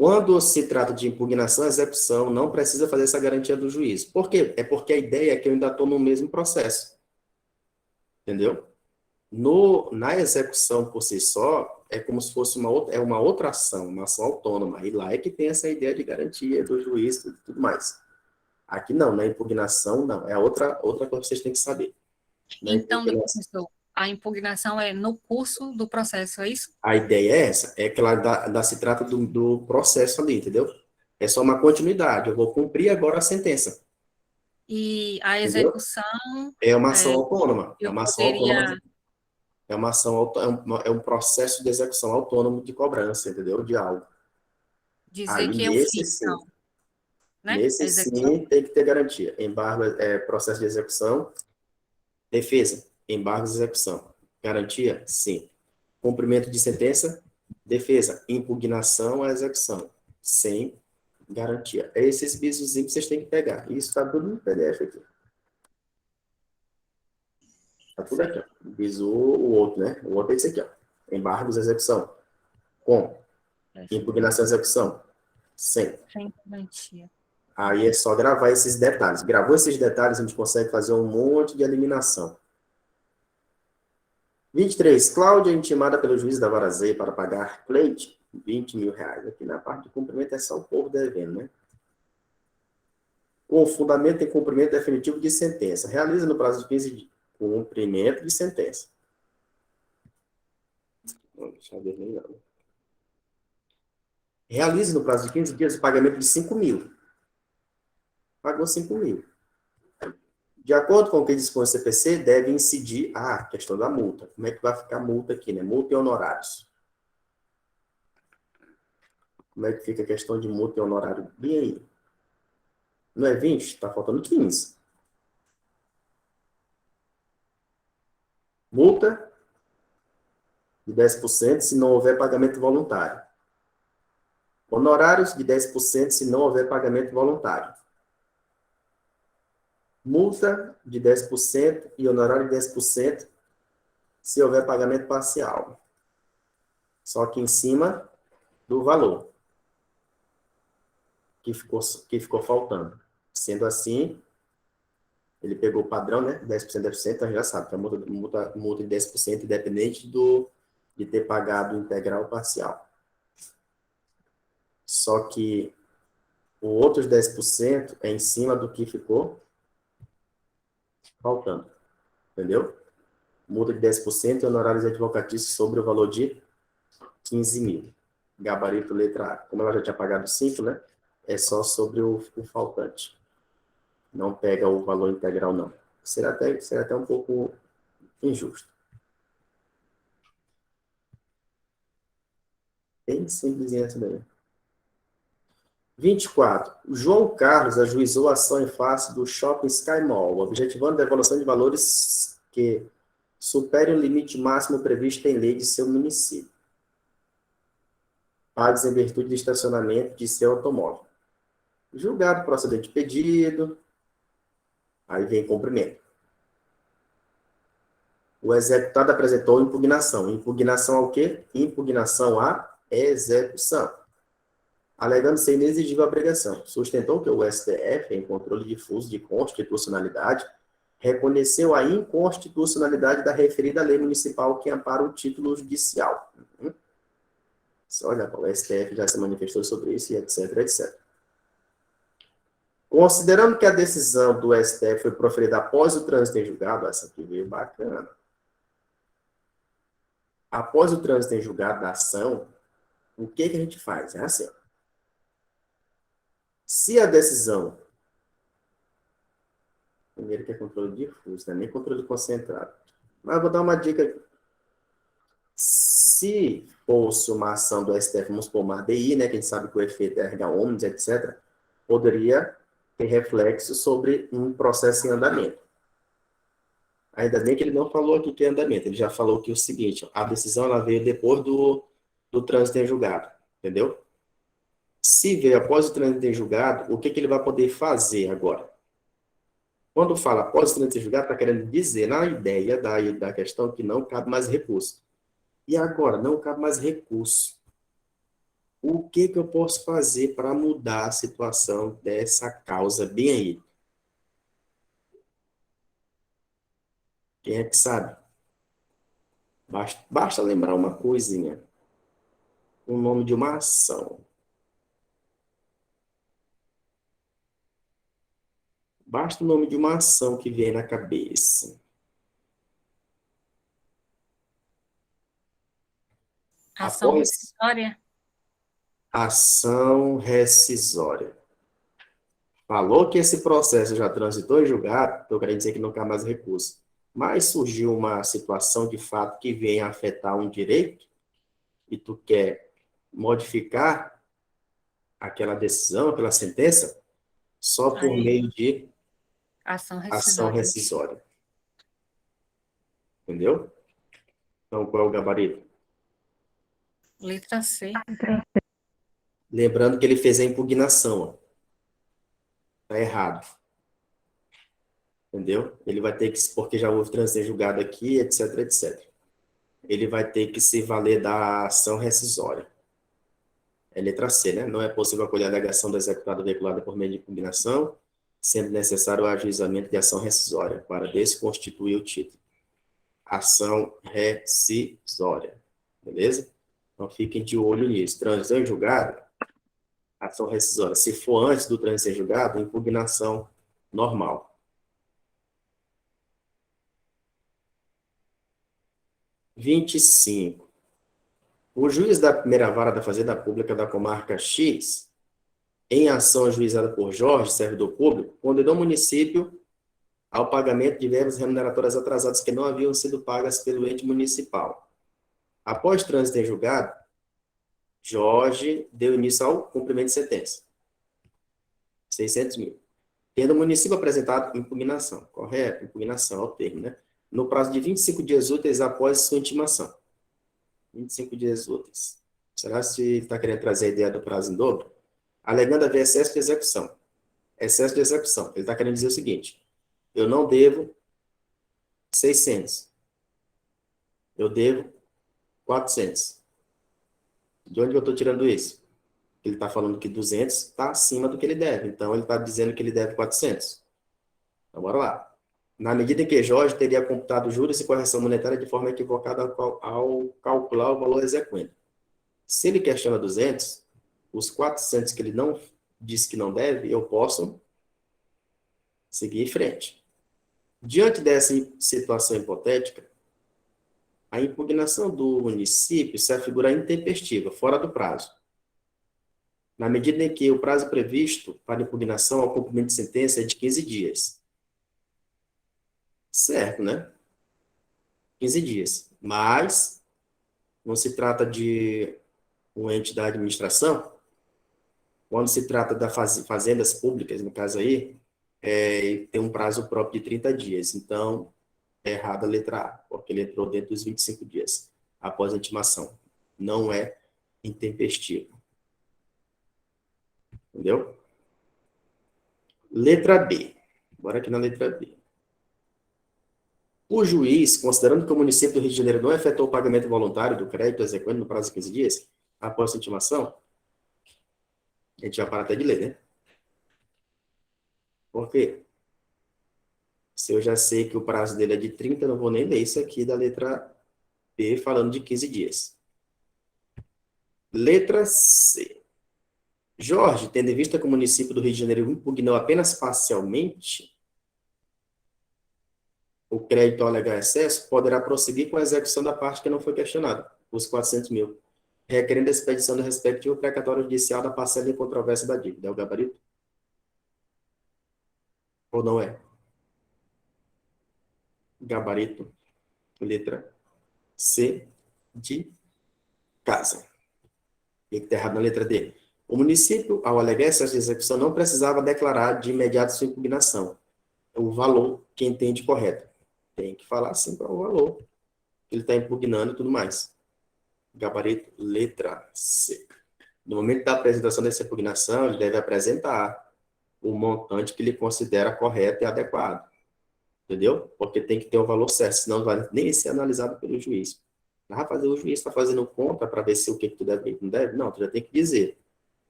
B: Quando se trata de impugnação e execução, não precisa fazer essa garantia do juiz. Por quê? É porque a ideia é que eu ainda estou no mesmo processo. Entendeu? Na execução por si só, é como se fosse uma outra ação, uma ação autônoma. E lá é que tem essa ideia de garantia do juiz e tudo mais. Aqui não, na impugnação não. É outra coisa que vocês têm que saber.
D: Então, professor, a impugnação é no curso do processo, é isso?
B: A ideia é essa, é que ela se trata do processo ali, entendeu? É só uma continuidade. Eu vou cumprir agora a sentença.
D: E a
B: Entendeu?
D: execução,
B: É uma ação autônoma. É
D: eu
B: uma ação
D: poderia
B: autônoma. É uma ação, é um processo de execução autônomo de cobrança, entendeu? De algo.
D: dizer
B: Aí,
D: que eu
B: nesse
D: fiz,
B: sim.
D: então, né?
B: Nesse
D: Execução.
B: sim tem que ter garantia. Embargo é processo de execução. Defesa, embargo de execução. Garantia? Sim. Cumprimento de sentença? Defesa, impugnação à execução. Sem garantia. É esses bizuzinhos que vocês têm que pegar. Isso está tudo no PDF aqui. Está tudo aqui, ó. Bizu, o outro, né? O outro é esse aqui, ó. Embargos de execução. Com. Impugnação à execução. Sem.
D: Sem garantia.
B: Aí é só gravar esses detalhes. Gravou esses detalhes, a gente consegue fazer um monte de eliminação. 23. Cláudia é intimada pelo juiz da Vara Z para pagar Cleide R$20 mil. Aqui na parte de cumprimento é só o povo devendo, né? Com fundamento em cumprimento definitivo de sentença. Realiza no prazo de 15 dias. Cumprimento de sentença. Deixa eu ver melhor. Realize no prazo de 15 dias o pagamento de 5 mil. Pagou 5 mil. De acordo com o que dispõe o CPC, deve incidir a questão da multa. Como é que vai ficar a multa aqui, né? Multa e honorários. Como é que fica a questão de multa e honorário? Bem aí. Não é 20? Está faltando 15. Multa de 10% se não houver pagamento voluntário. Honorários de 10% se não houver pagamento voluntário. Multa de 10% e honorário de 10% se houver pagamento parcial. Só que em cima do valor que ficou faltando. Sendo assim, ele pegou o padrão, né? 10%, 10%, então já sabe que a multa de 10% independente de ter pagado integral ou parcial. Só que o outros 10% é em cima do que ficou faltando. Entendeu? Multa de 10% e honorários advocatícios sobre o valor de 15 mil. Gabarito letra A. Como ela já tinha pagado 5, né? É só sobre o faltante. Não pega o valor integral, não. Será até um pouco injusto. Bem simplesinho essa daí. 24. O João Carlos ajuizou a ação em face do Shopping Sky Mall, objetivando a devolução de valores que superem o limite máximo previsto em lei de seu município, pagos em virtude de estacionamento de seu automóvel. Julgado procedente de pedido, aí vem cumprimento. O executado apresentou impugnação. Impugnação ao quê? Impugnação à execução. Alegando ser inexigível a obrigação. Sustentou que o STF, em controle difuso de constitucionalidade, reconheceu a inconstitucionalidade da referida lei municipal que ampara o título judicial. Olha, o STF já se manifestou sobre isso, e etc, etc. Considerando que a decisão do STF foi proferida após o trânsito em julgado, essa aqui veio bacana. Após o trânsito em julgado da ação, o que a gente faz? É assim, ó. Se a decisão, primeiro que é controle difuso, não é nem controle concentrado, mas eu vou dar uma dica. Se fosse uma ação do STF, vamos supor uma ADI, né, que a gente sabe que o efeito é erga omnes, etc., poderia ter reflexo sobre um processo em andamento. Ainda bem que ele não falou aqui que é andamento, ele já falou que o seguinte, a decisão ela veio depois do trânsito em julgado, entendeu? Se veio após o trânsito em julgado, o que ele vai poder fazer agora? Quando fala após o trânsito em julgado, está querendo dizer, na ideia da questão, que não cabe mais recurso. E agora, não cabe mais recurso. O que que eu posso fazer para mudar a situação dessa causa bem aí? Quem é que sabe? Basta lembrar uma coisinha. O nome de uma ação. Basta o nome de uma ação que vem na cabeça.
D: Ação
B: Após
D: rescisória?
B: ação rescisória. Falou que esse processo já transitou em julgado, eu quero dizer que não cabe mais recurso. Mas surgiu uma situação de fato que vem afetar um direito e tu quer modificar aquela decisão, aquela sentença, só por
D: Aí,
B: meio de
D: ação
B: ação
D: rescisória.
B: rescisória. Entendeu? Então, qual é o gabarito?
D: Letra C.
B: Lembrando que ele fez a impugnação. Está errado. Entendeu? Ele vai ter que, porque já houve trânsito em julgado aqui, etc, etc. Ele vai ter que se valer da ação rescisória. É letra C, né? Não é possível acolher a alegação do executado veiculada por meio de impugnação, sendo necessário o ajuizamento de ação rescisória para desconstituir o título. Ação rescisória. Beleza? Então, fiquem de olho nisso. Trânsito em julgado, ação rescisória. Se for antes do trânsito em julgado, impugnação normal. 25. O juiz da primeira vara da Fazenda Pública da comarca X, em ação ajuizada por Jorge, servidor público, condenou o município ao pagamento de verbas remuneratórias atrasadas que não haviam sido pagas pelo ente municipal. Após trânsito em julgado, Jorge deu início ao cumprimento de sentença. 600 mil. Tendo o município apresentado impugnação. Correto? Impugnação, é o termo, né? No prazo de 25 dias úteis após sua intimação. 25 dias úteis. Será que está querendo trazer a ideia do prazo em dobro? Alegando haver excesso de execução. Excesso de execução. Ele está querendo dizer o seguinte: eu não devo 600. Eu devo 400. De onde eu estou tirando isso? Ele está falando que 200 está acima do que ele deve. Então, ele está dizendo que ele deve 400. Então, bora lá. Na medida em que Jorge teria computado juros e correção monetária de forma equivocada ao calcular o valor exequente. Se ele questiona 200, os 400 que ele não disse que não deve, eu posso seguir em frente. Diante dessa situação hipotética, a impugnação do município se afigura intempestiva, fora do prazo. Na medida em que o prazo previsto para impugnação ao cumprimento de sentença é de 15 dias. Certo, né? 15 dias. Mas não se trata de um ente da administração. Quando se trata das fazendas públicas, no caso aí, tem um prazo próprio de 30 dias. Então, é errada a letra A, porque ele entrou dentro dos 25 dias após a intimação. Não é intempestivo. Entendeu? Letra B. Bora aqui na letra B. O juiz, considerando que o município do Rio de Janeiro não efetuou o pagamento voluntário do crédito exequente no prazo de 15 dias, após a intimação, a gente vai parar até de ler, né? Por quê? Se eu já sei que o prazo dele é de 30, eu não vou nem ler isso aqui da letra B, falando de 15 dias. Letra C. Jorge, tendo em vista que o município do Rio de Janeiro impugnou apenas parcialmente o crédito ao alegar excesso, poderá prosseguir com a execução da parte que não foi questionada, os 400 mil, requerendo a expedição do respectivo precatório judicial da parcela em controvérsia da dívida. É o gabarito? Ou não é? Gabarito, letra C, de casa. O que está errado na letra D? O município, ao alegar excesso de execução, não precisava declarar de imediato sua impugnação. O valor que entende correto. Tem que falar assim para o valor que ele está impugnando e tudo mais. Gabarito, letra C. No momento da apresentação dessa impugnação, ele deve apresentar o montante que ele considera correto e adequado. Entendeu? Porque tem que ter o valor certo, senão não vai nem ser analisado pelo juiz. Ah, fazer o juiz está fazendo conta para ver se o que tu deve e o que não deve? Não, tu já tem que dizer.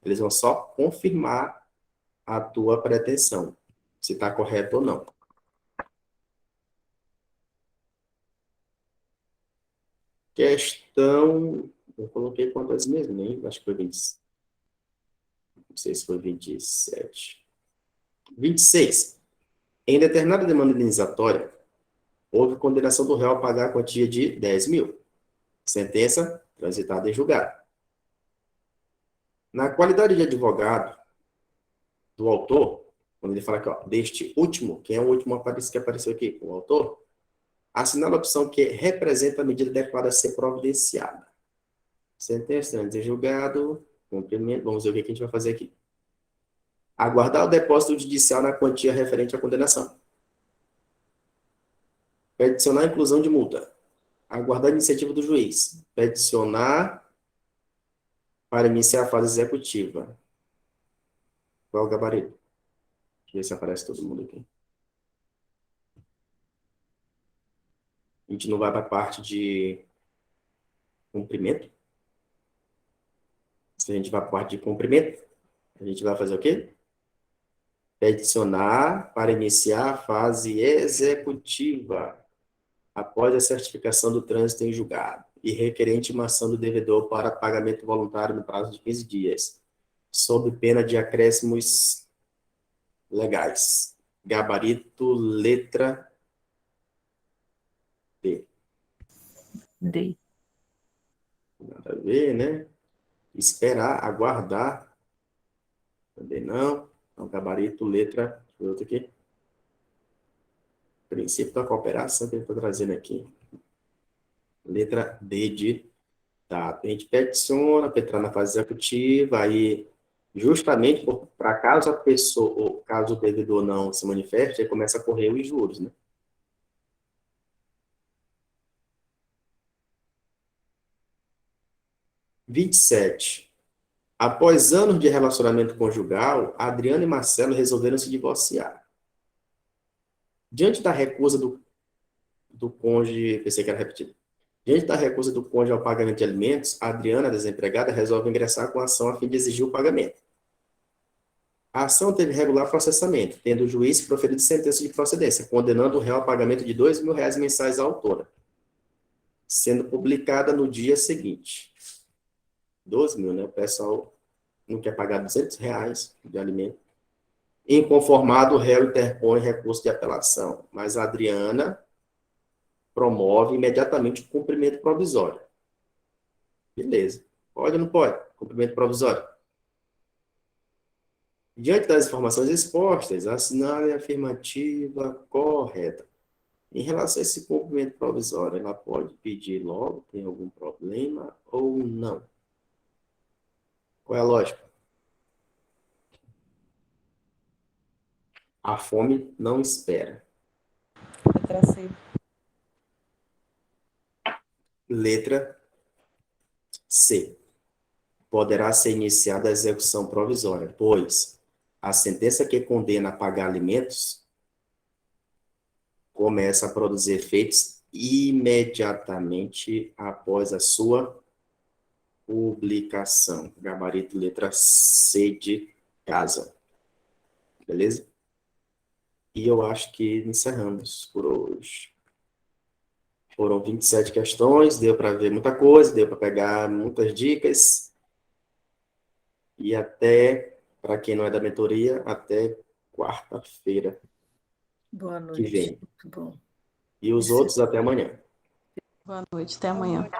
B: Eles vão só confirmar a tua pretensão, se está correto ou não. Questão, eu coloquei quantas mesmo, nem acho que foi 20, não sei se foi 27. 26. Em determinada demanda indenizatória, houve condenação do réu a pagar a quantia de 10 mil. Sentença transitada em julgado. Na qualidade de advogado do autor, quando ele fala aqui, ó, deste último, quem é o último que apareceu aqui? O autor. Assinala a opção que representa a medida adequada a ser providenciada. Sentença transitada em julgado, cumprimento. Vamos ver o que a gente vai fazer aqui. Aguardar o depósito judicial na quantia referente à condenação. Peticionar a inclusão de multa. Aguardar a iniciativa do juiz. Peticionar para iniciar a fase executiva. Qual é o gabarito? Deixa eu ver se aparece todo mundo aqui. A gente não vai para a parte de cumprimento. Se a gente vai para a parte de cumprimento, a gente vai fazer o quê? Peticionar para iniciar a fase executiva após a certificação do trânsito em julgado e requerer intimação do devedor para pagamento voluntário no prazo de 15 dias, sob pena de acréscimos legais. Gabarito, letra D.
A: D.
B: Nada a ver, né? Esperar, aguardar. Também não. Então, gabarito, letra, deixa eu ver outro aqui. Princípio da cooperação que ele está trazendo aqui. Letra D de dado. A gente peticiona para entrar na fase executiva, aí justamente para caso a pessoa, ou caso o devedor não se manifeste, aí começa a correr os juros, né? Vinte e sete. Após anos de relacionamento conjugal, Adriana e Marcelo resolveram se divorciar. Diante da recusa do cônjuge, pensei que era repetido. Diante da recusa do cônjuge ao pagamento de alimentos, a Adriana, desempregada, resolve ingressar com a ação a fim de exigir o pagamento. A ação teve regular processamento, tendo o juiz proferido sentença de procedência, condenando o réu a pagamento de R$ 2.000 mensais à autora, sendo publicada no dia seguinte. 12.000, né? O pessoal não quer pagar R$ 200 de alimento. Inconformado, o réu interpõe recurso de apelação, mas a Adriana promove imediatamente o cumprimento provisório. Beleza. Pode ou não pode? Cumprimento provisório. Diante das informações expostas, assinale a afirmativa correta. Em relação a esse cumprimento provisório, ela pode pedir logo, tem algum problema ou não? Qual é a lógica? A fome não espera.
A: Letra C.
B: Letra C. Poderá ser iniciada a execução provisória, pois a sentença que condena a pagar alimentos começa a produzir efeitos imediatamente após a sua publicação. Gabarito, letra C de casa. Beleza? E eu acho que encerramos por hoje. Foram 27 questões, deu para ver muita coisa, deu para pegar muitas dicas. E até, para quem não é da mentoria, até quarta-feira
A: Boa
B: que
A: noite.
B: vem.
A: Muito bom.
B: E os outros até amanhã.
A: Boa noite. Até amanhã.